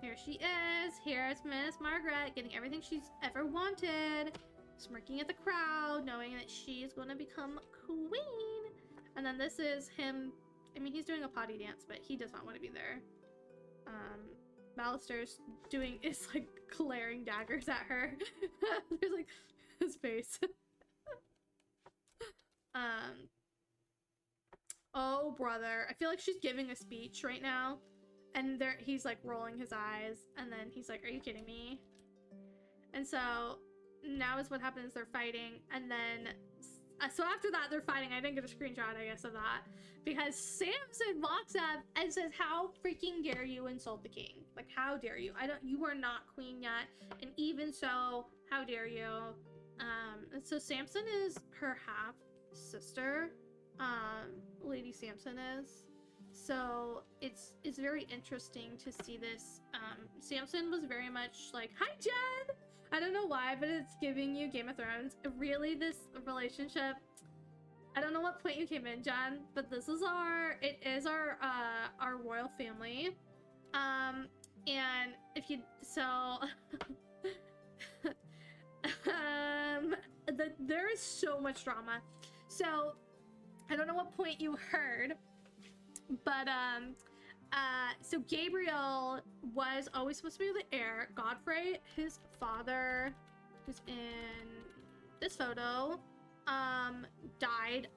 Here she is. Here's Miss Margaret getting everything she's ever wanted. Smirking at the crowd, knowing that she's gonna become queen. And then this is him. I mean, he's doing a potty dance, but he does not want to be there. Ballister's is like glaring daggers at her. There's like his face. Oh brother, I feel like she's giving a speech right now, and he's like rolling his eyes, and then he's like, "Are you kidding me?" And so now is what happens. They're fighting, and then so after that they're fighting. I didn't get a screenshot, I guess, of that, because Samson walks up and says, "How freaking dare you insult the king? Like, how dare you? You are not queen yet, and even so, how dare you?" And so Samson is her half sister. Lady Samson is. So it's very interesting to see this. Samson was very much like, "Hi, Jen." I don't know why, but it's giving you Game of Thrones. Really, this relationship. I don't know what point you came in, Jen, but this is our royal family. And if you there is so much drama. So I don't know what point you heard, but so Gabriel was always supposed to be the heir. Godfrey, his father, who's in this photo, died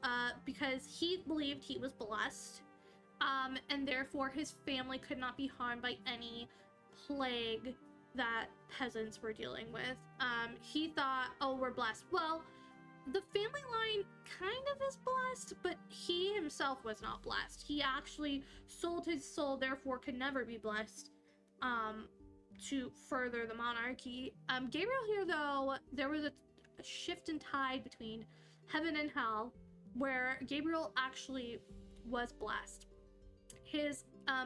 because he believed he was blessed, and therefore his family could not be harmed by any plague that peasants were dealing with. He thought, "Oh, we're blessed." Well, the family line kind of is blessed, but he himself was not blessed. He actually sold his soul, therefore could never be blessed, to further the monarchy. Gabriel here, though, there was a shift in tide between heaven and hell, where Gabriel actually was blessed.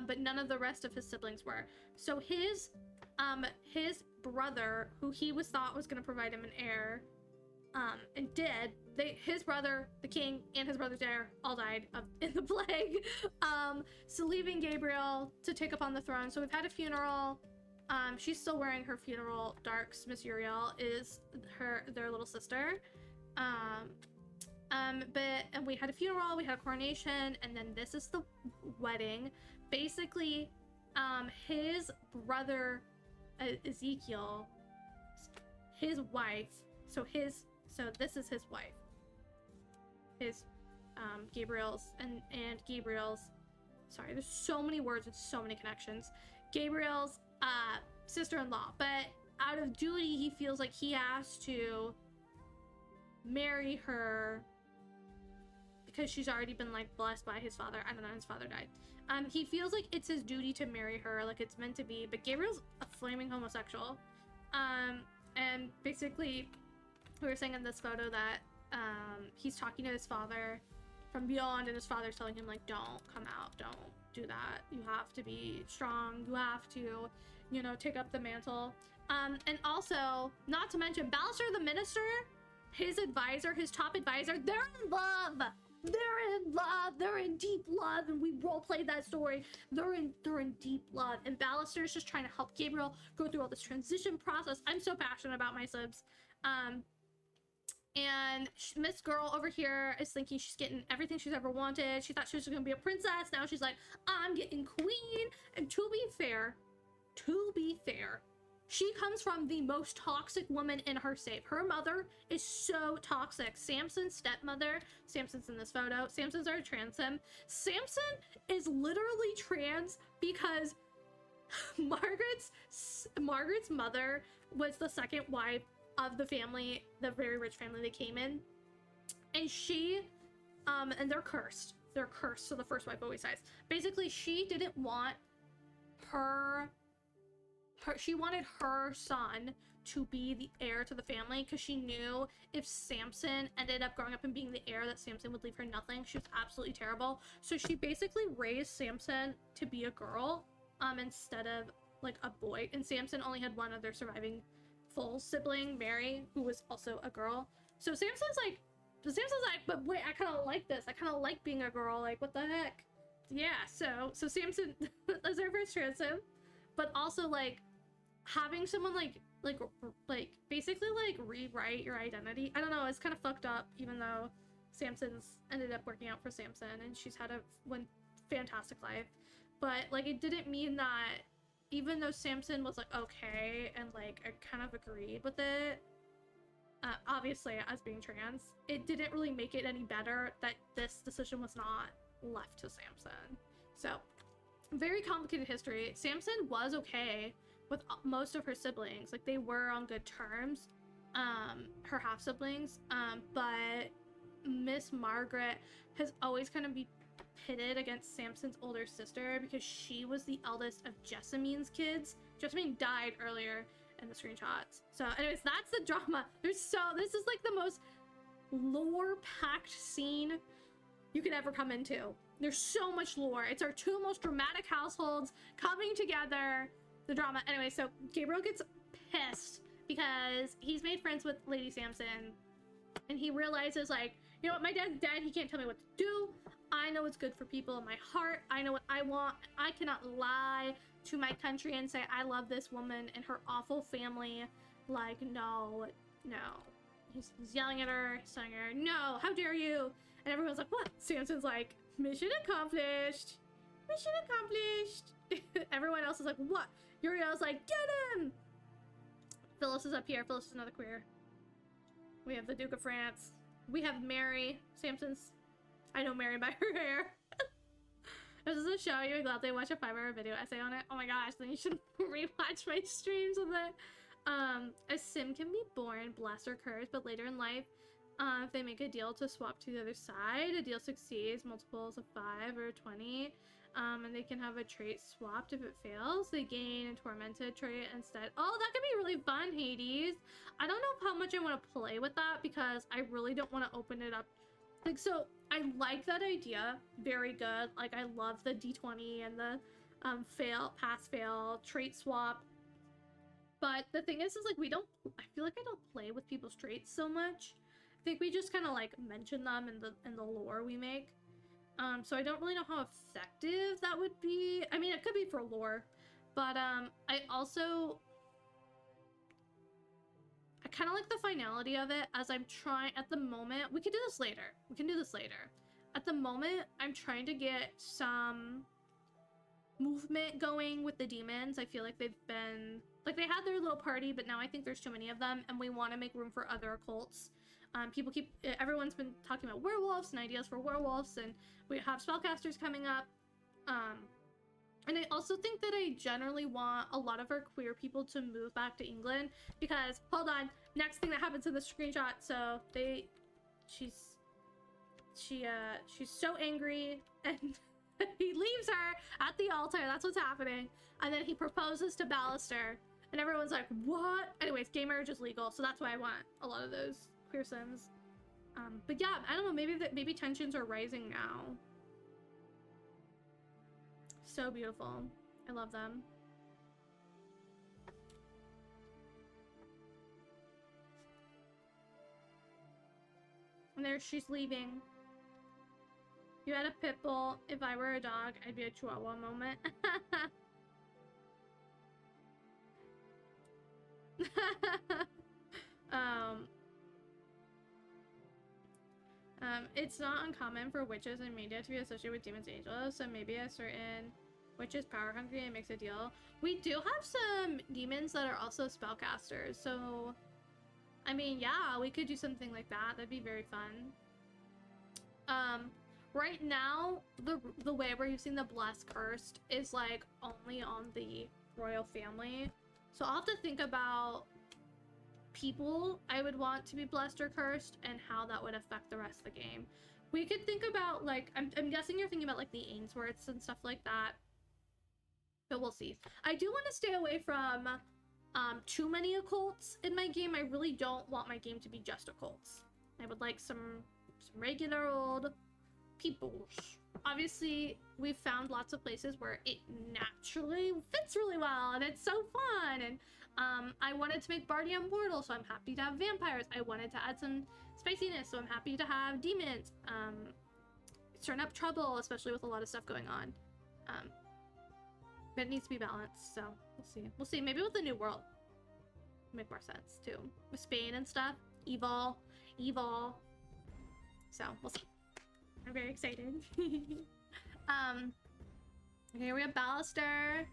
But none of the rest of his siblings were. So his brother, who he thought was going to provide him an heir, and did. His brother, the king, and his brother's heir all died in the plague. So leaving Gabriel to take up on the throne. So we've had a funeral. She's still wearing her funeral darks. Miss Uriel is their little sister. And we had a funeral, we had a coronation, and then this is the wedding. Basically, his brother Ezekiel, his wife. So this is his wife. His Gabriel's and Gabriel's, sorry, there's so many words and so many connections. Gabriel's sister-in-law, but out of duty he feels like he has to marry her because she's already been like blessed by his father. I don't know, his father died. He feels like it's his duty to marry her, like it's meant to be, but Gabriel's a flaming homosexual. And basically we were saying in this photo that he's talking to his father from beyond, and his father's telling him, like, don't come out, don't do that, you have to be strong, you have to, you know, take up the mantle. And also, not to mention, Ballister the minister, his advisor, his top advisor, they're in love. They're in deep love, and we roleplayed that story. They're in deep love, and Ballister's just trying to help Gabriel go through all this transition process. I'm so passionate about my subs. And Miss Girl over here is thinking she's getting everything she's ever wanted. She thought she was gonna be a princess. Now she's like, I'm getting queen. And to be fair, she comes from the most toxic woman in her state. Her mother is so toxic. Samson's stepmother, Samson's in this photo. Samson's our trans sim. Samson is literally trans because Margaret's mother was the second wife of the family, the very rich family they came in, and she and they're cursed, so the first wife always dies. Basically, she didn't want her she wanted her son to be the heir to the family because she knew if Samson ended up growing up and being the heir, that Samson would leave her nothing. She was absolutely terrible. So she basically raised Samson to be a girl, instead of like a boy. And Samson only had one other surviving full sibling, Mary, who was also a girl. So Samson's like, but wait, I kind of like this. I kind of like being a girl. Like, what the heck? Yeah. So Samson is our first transom, but also like having someone like basically like rewrite your identity. I don't know, it's kind of fucked up, even though Samson's ended up working out for Samson and she's had one fantastic life. But like it didn't mean that even though Samson was like okay and like I kind of agreed with it, obviously as being trans, it didn't really make it any better that this decision was not left to Samson. So very complicated history. Samson was okay with most of her siblings, like they were on good terms, her half siblings, but Miss Margaret has always kind of been pitted against Samson's older sister because she was the eldest of Jessamine's kids. Jessamine died earlier in the screenshots. So anyways, that's the drama. This is like the most lore packed scene you could ever come into. There's so much lore. It's our two most dramatic households coming together. The drama. Anyway, so Gabriel gets pissed because he's made friends with Lady Samson and he realizes like, you know what, my dad's dead. He can't tell me what to do. I know what's good for people in my heart. I know what I want. I cannot lie to my country and say I love this woman and her awful family. Like, no. He's yelling at her, telling her, no, how dare you? And everyone's like, what? Samson's like, mission accomplished. Mission accomplished. Everyone else is like, what? Uriel's like, get him! Phyllis is up here. Phyllis is another queer. We have the Duke of France. We have Mary. Samson's... I know Mary by her hair. This is a show you would gladly watch a 5-hour video essay on it. Oh my gosh, then you should rewatch my streams with it. A sim can be born, blessed or cursed, but later in life, if they make a deal to swap to the other side, a deal succeeds, multiples of 5 or 20. And they can have a trait swapped if it fails. They gain a tormented trait instead. Oh, that could be really fun, Hades. I don't know how much I want to play with that because I really don't want to open it up. Like, so I like that idea. Very good. Like, I love the D20 and the pass fail trait swap. But the thing is like I feel like I don't play with people's traits so much. I think we just kind of like mention them in the lore we make. So I don't really know how effective that would be. I mean, it could be for lore, but I kind of like the finality of it as I'm trying at the moment. We can do this later. At the moment, I'm trying to get some movement going with the demons. I feel like they've been, like they had their little party, but now I think there's too many of them and we want to make room for other occults. Everyone's been talking about werewolves and ideas for werewolves, and we have spellcasters coming up. And I also think that I generally want a lot of our queer people to move back to England because, hold on, next thing that happens in the screenshot. So she's so angry and he leaves her at the altar. That's what's happening. And then he proposes to Ballister and everyone's like, what? Anyways, gay marriage is legal. So that's why I want a lot of those queer sims. But yeah, I don't know, maybe tensions are rising now. So beautiful. I love them. And there she's leaving. You had a pit bull. If I were a dog, I'd be a chihuahua moment. It's not uncommon for witches and media to be associated with demons and angels, so maybe a certain witch is power hungry and makes a deal. We do have some demons that are also spellcasters, so I mean, yeah, we could do something like that. That'd be very fun. Right now, the way we're using the blessed cursed is like only on the royal family, so I'll have to think about people I would want to be blessed or cursed and how that would affect the rest of the game. We could think about like, I'm guessing you're thinking about like the Ainsworths and stuff like that. But we'll see. I do want to stay away from too many occults in my game. I really don't want my game to be just occults. I would like some regular old peoples. Obviously, we've found lots of places where it naturally fits really well, and it's so fun. And I wanted to make Bardian Mortal, so I'm happy to have vampires. I wanted to add some spiciness, so I'm happy to have demons. Stirring up trouble, especially with a lot of stuff going on. But it needs to be balanced, so we'll see. We'll see. Maybe with the new world, make more sense too. With Spain and stuff, evil. So we'll see. I'm very excited. Okay, we have Ballister,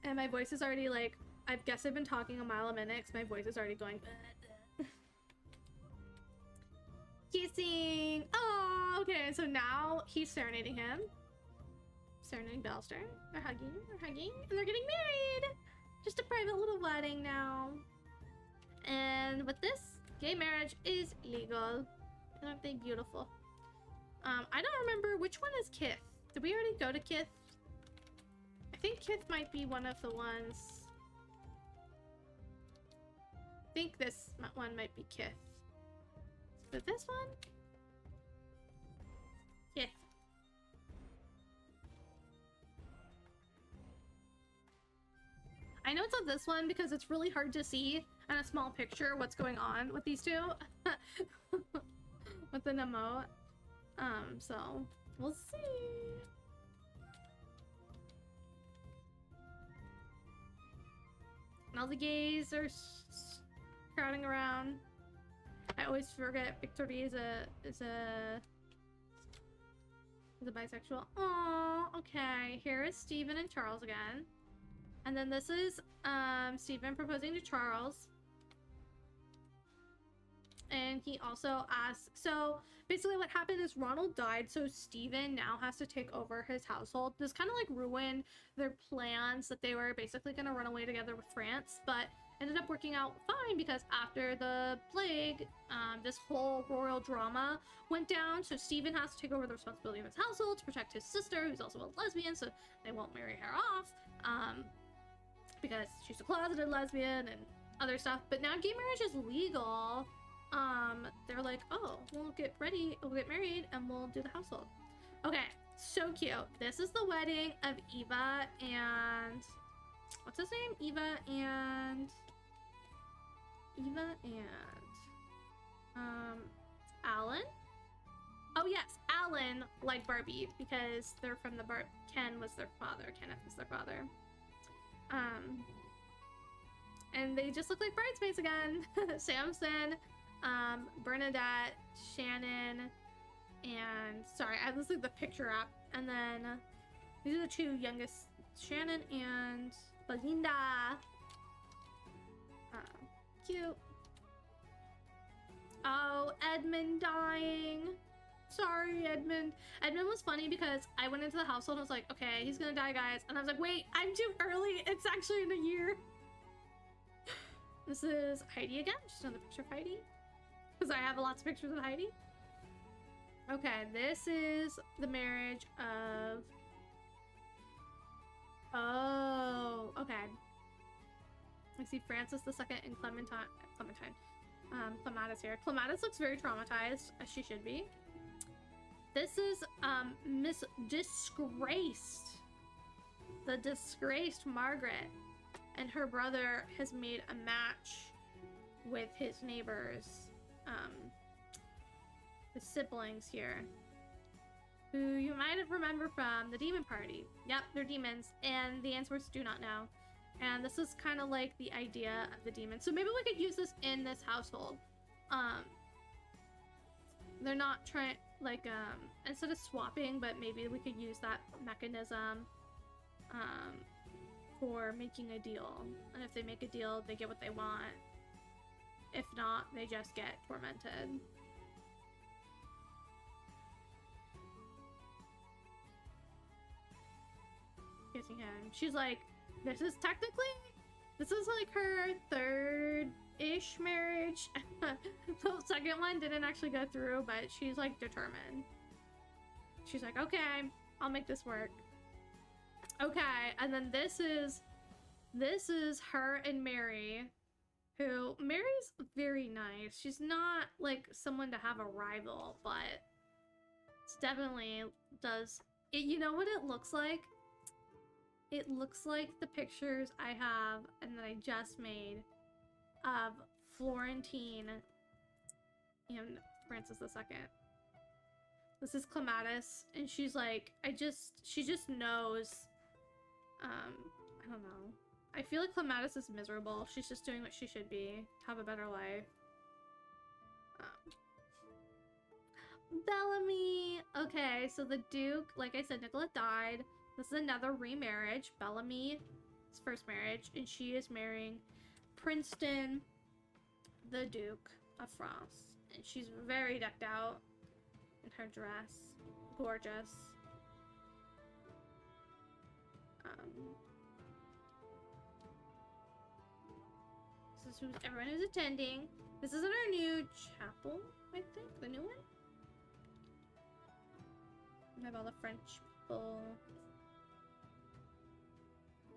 and my voice is already like, I guess I've been talking a mile a minute because my voice is already going. Kissing. Oh, okay. So now he's serenading him. Serenading Ballister. They're hugging, and they're getting married. Just a private little wedding now. And with this, gay marriage is legal. Aren't they beautiful? I don't remember which one is Kith. Did we already go to Kith? I think Kith might be one of the ones. I think this one might be Kith. Is it this one? Kith. I know it's not this one because it's really hard to see in a small picture what's going on with these two. With an emote. So we'll see. And all the gays are crowding around. I always forget Victoria is a bisexual. Oh, okay. Here is Stephen and Charles again. And then this is Stephen proposing to Charles. And he also asks, so basically what happened is Ronald died, so Stephen now has to take over his household. This kind of like ruined their plans that they were basically going to run away together with France, but ended up working out fine because after the plague, this whole royal drama went down, so Stephen has to take over the responsibility of his household to protect his sister, who's also a lesbian, so they won't marry her off, because she's a closeted lesbian and other stuff. But now gay marriage is legal. They're like, oh, we'll get married, and we'll do the household. Okay, so cute. This is the wedding of Eva and... what's his name? Eva and... Alan? Oh yes, Alan, like Barbie, because they're from the Ken was their father. Kenneth was their father. And they just look like bridesmaids again. Samson, Bernadette, Shannon, and sorry, I was like the picture app, and then these are the two youngest, Shannon and Belinda. Cute. Oh, Edmund dying. Sorry, Edmund. Edmund was funny because I went into the household and was like, okay, he's gonna die, guys. And I was like, wait, I'm too early. It's actually in a year. This is Heidi again. Just another picture of Heidi. Because I have lots of pictures of Heidi. Okay, this is the marriage of... oh, okay. I see Francis II and Clementine. Clematis here. Clematis looks very traumatized, as she should be. This is Miss Disgraced. The disgraced Margaret. And her brother has made a match with his neighbors. The siblings here. Who you might have remembered from the demon party. Yep, they're demons. And the Answorths do not know. And this is kind of like the idea of the demons. So maybe we could use this in this household. They're not trying, like, instead of swapping, but maybe we could use that mechanism for making a deal. And if they make a deal, they get what they want. If not, they just get tormented. Kissing him. She's like, this is like her third-ish marriage. The second one didn't actually go through, but she's like determined. She's like, okay, I'll make this work. Okay, and then this is her and Mary, who Mary's very nice. She's not like someone to have a rival, but it's definitely does it. You know what it looks like? It looks like the pictures I have and that I just made of Florentine and Francis II. This is Clematis, and she's like, she just knows, I don't know. I feel like Clematis is miserable. She's just doing what she should be, have a better life. Bellamy! Okay, so the Duke, like I said, Nicola died. This is another remarriage. Bellamy's first marriage, and she is marrying Princeton, the Duke of France. And she's very decked out in her dress. Gorgeous. This is who everyone is attending. This is in our new chapel, I think, the new one. We have all the French people.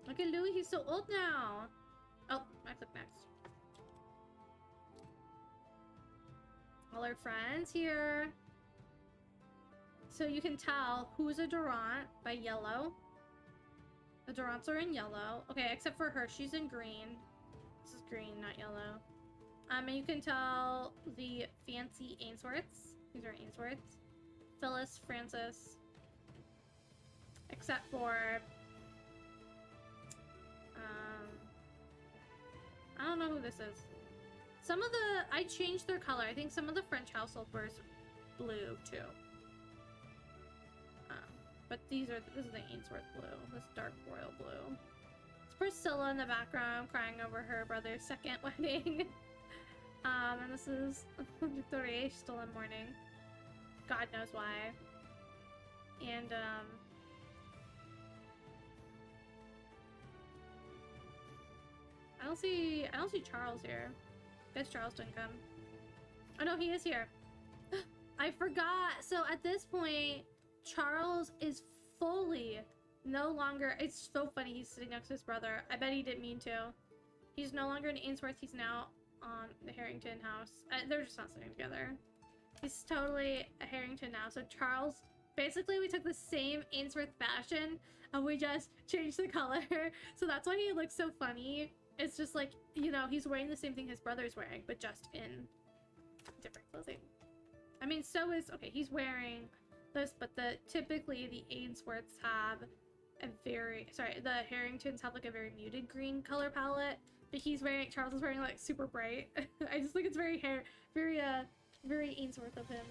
Look at Louis, he's so old now. Oh, I click next. All our friends here. So you can tell who's a Durant by yellow. The Durants are in yellow. Okay, except for her, she's in green. This is green, not yellow. And you can tell the fancy Ainsworths. These are Ainsworths. Phyllis, Francis. Except for... I don't know who this is. Some of the... I changed their color. I think some of the French household wears blue, too. But this is the Ainsworth blue. This dark royal blue. It's Priscilla in the background crying over her brother's second wedding. And this is Victoria, still in mourning. God knows why. And, I don't see Charles here. Guess Charles didn't come. Oh no, he is here. I forgot. So at this point, Charles is fully no longer... It's so funny he's sitting next to his brother. I bet he didn't mean to. He's no longer in Ainsworth. He's now on the Harrington house. They're just not sitting together. He's totally a Harrington now. So Charles... Basically, we took the same Ainsworth fashion and we just changed the color. So that's why he looks so funny. It's just like, you know, he's wearing the same thing his brother's wearing, but just in different clothing. I mean, so is... Okay, he's wearing... this, but typically the Ainsworths have a very, the Harringtons have like a very muted green color palette, but Charles is wearing like super bright. I just think it's very Ainsworth of him.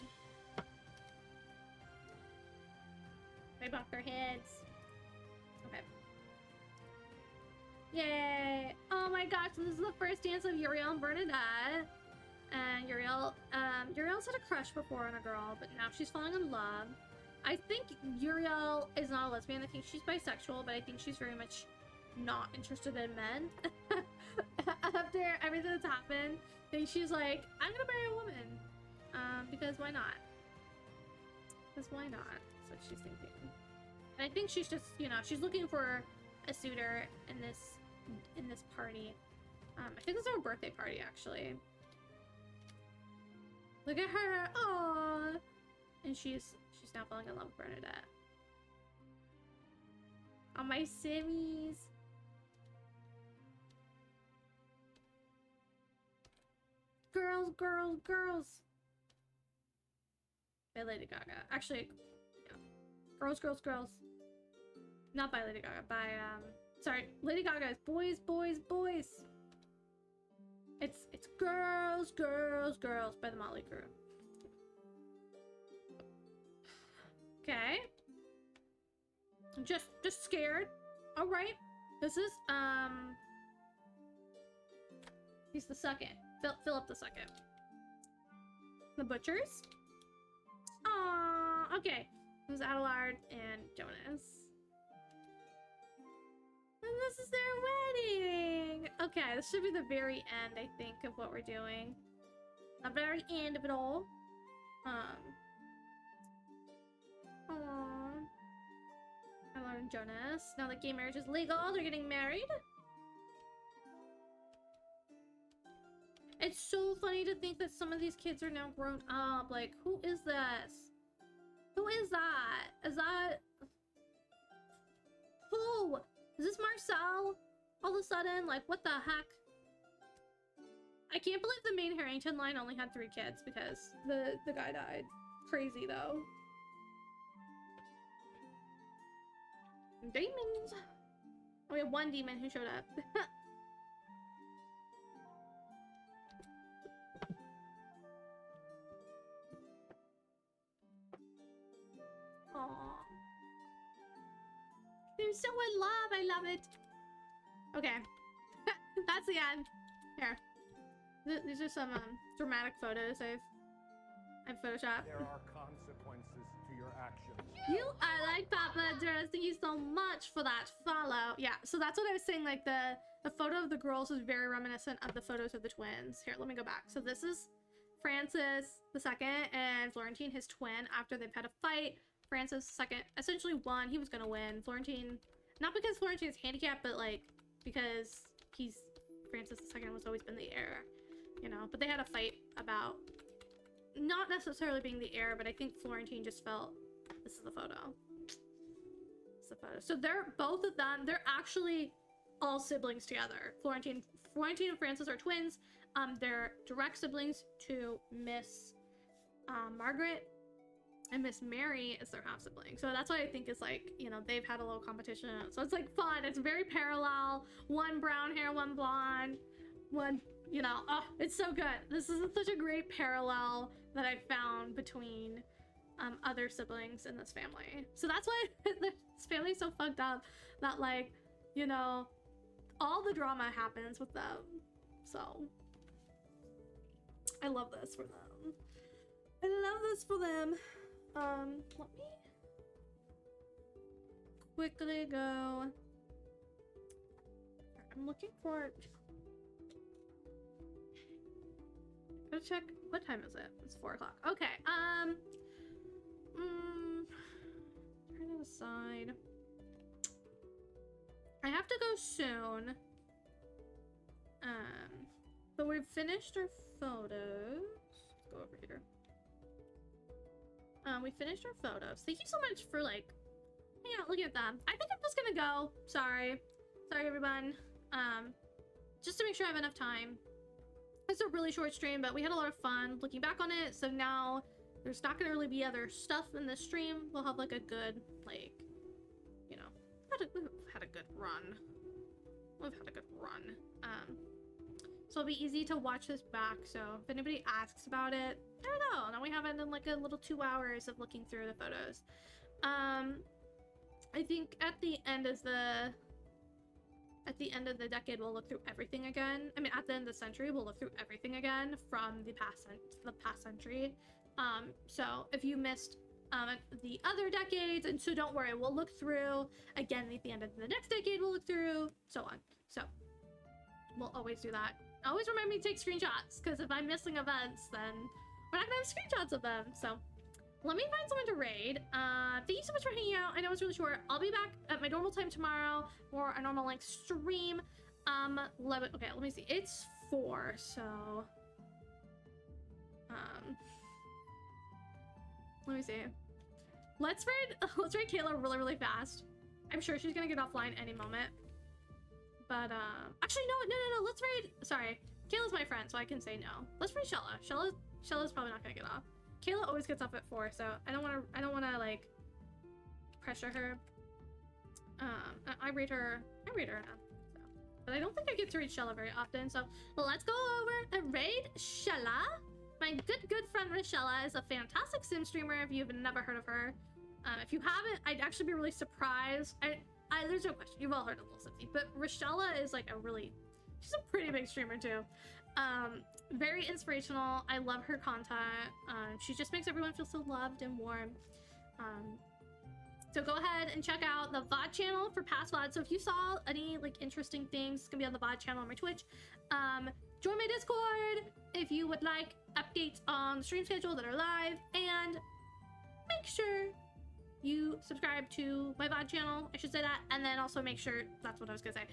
They bopped their heads. Okay. Yay! Oh my gosh, so this is the first dance of Uriel and Bernadette. And Uriel's had a crush before on a girl, but now she's falling in love. I think Uriel is not a lesbian. I think she's bisexual, but I think she's very much not interested in men. After everything that's happened, I think she's like, I'm gonna marry a woman. Because why not? Because why not? That's what she's thinking. And I think she's just, you know, she's looking for a suitor in this party. I think this is her birthday party, actually. Look at her! Aww! And she's now falling in love with Bernadette. Oh, my Simmies! Girls, girls, girls! By Lady Gaga. Actually, yeah. Girls, girls, girls. Not by Lady Gaga, by, sorry, Lady Gaga is boys, boys, boys! It's girls, girls, girls by the Motley Crue. Okay. Just scared. All right. This is he's the second. Philip the second. The Butchers. Aww. Okay. This is Adelard and Jonas. And this is their wedding! Okay, this should be the very end, I think, of what we're doing. The very end of it all. Aww. Jonas. Now that gay marriage is legal, they're getting married. It's so funny to think that some of these kids are now grown up. Like, who is this? Who is that? Is that... Who? Is this Marcel? All of a sudden, like, what the heck? I can't believe the main Harrington line only had 3 kids because the guy died. Crazy, though. Demons! Oh, we have 1 demon who showed up. Aww. They're so in love. I love it. Okay. That's the end. Here. These are some dramatic photos I've photoshopped. There are consequences to your actions. You are like Papa Duras. Thank you so much for that follow. Yeah, so that's what I was saying. Like the photo of the girls was very reminiscent of the photos of the twins. Here, let me go back. So this is Francis the second and Florentine, his twin, after they've had a fight. Francis the second essentially won. He was gonna win. Florentine, not because Florentine's handicapped, but like because Francis the second was always been the heir, you know. But they had a fight about not necessarily being the heir, but I think Florentine just felt this is the photo. It's the photo. So they're both of them. They're actually all siblings together. Florentine and Francis are twins. They're direct siblings to Miss Margaret, and Miss Mary is their half sibling. So that's why I think it's like, you know, they've had a little competition. So it's like fun. It's very parallel. One brown hair, one blonde, one, you know, oh, it's so good. This is such a great parallel that I found between other siblings in this family. So that's why this family's so fucked up that, like, you know, all the drama happens with them. So I love this for them. I love this for them. Let me quickly go. I'm looking for. Gotta check. What time is it? It's 4 o'clock. Okay. Turn it aside. I have to go soon. But we've finished our photos. Let's go over here. We finished our photos. Thank you so much for, like, hanging out looking at them. I think I'm just gonna go. Sorry, everyone. Just to make sure I have enough time. It's a really short stream, but we had a lot of fun looking back on it. So now there's not gonna really be other stuff in this stream. We'll have like a good, like, you know, we've had a good run. We've had a good run. So it'll be easy to watch this back. So if anybody asks about it, there we go. Now we have it in like a little 2 hours of looking through the photos. I think at the end of the decade, we'll look through everything again. I mean, at the end of the century, we'll look through everything again from the past century. So if you missed the other decades, and so don't worry, we'll look through again at the end of the next decade. We'll look through so on. So we'll always do that. Always remember me to take screenshots, because if I'm missing events, then we're not gonna have screenshots of them. So let me find someone to raid. Thank you so much for hanging out. I know it's really short. I'll be back at my normal time tomorrow for a normal length stream. Okay, let me see. It's 4, so let me see. Let's raid Kayla really fast. I'm sure she's gonna get offline any moment. But actually no, let's raid. Sorry, Kayla's my friend, so I can say no. Let's raid Shella. Shella's probably not gonna get off. Kayla always gets off at 4, so I don't wanna like pressure her. I rate her enough. So. But I don't think I get to raid Shella very often, so let's go over and raid Shella. My good friend Rochella is a fantastic sim streamer. If you've never heard of her, if you haven't, I'd actually be really surprised. There's no question, you've all heard of Little Sifty, but Rochella is like she's a pretty big streamer too. Very inspirational. I love her content. She just makes everyone feel so loved and warm. So go ahead and check out the VOD channel for past VOD. So if you saw any like interesting things, it's gonna be on the VOD channel on my Twitch. Join my Discord if you would like updates on the stream schedule that are live, and make sure you subscribe to my VOD channel. I should say that. And then also make sure, that's what I was gonna say.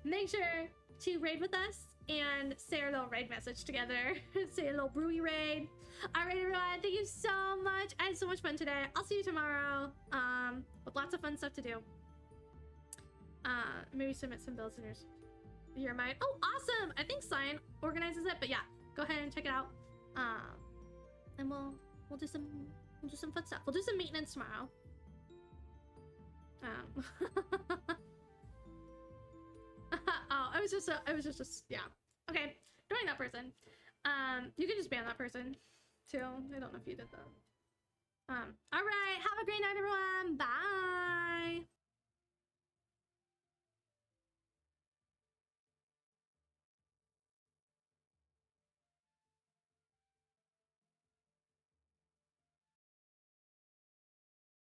Make sure to raid with us and say our little raid message together. Say a little brewy raid. All right, everyone. Thank you so much. I had so much fun today. I'll see you tomorrow with lots of fun stuff to do. Maybe submit some bills in your mind. Oh, awesome. I think Sign organizes it, but yeah, go ahead and check it out. And we'll do some fun stuff. We'll do some maintenance tomorrow. Oh, I was just yeah. Okay, ignoring that person. You can just ban that person too. I don't know if you did that. All right. Have a great night, everyone. Bye.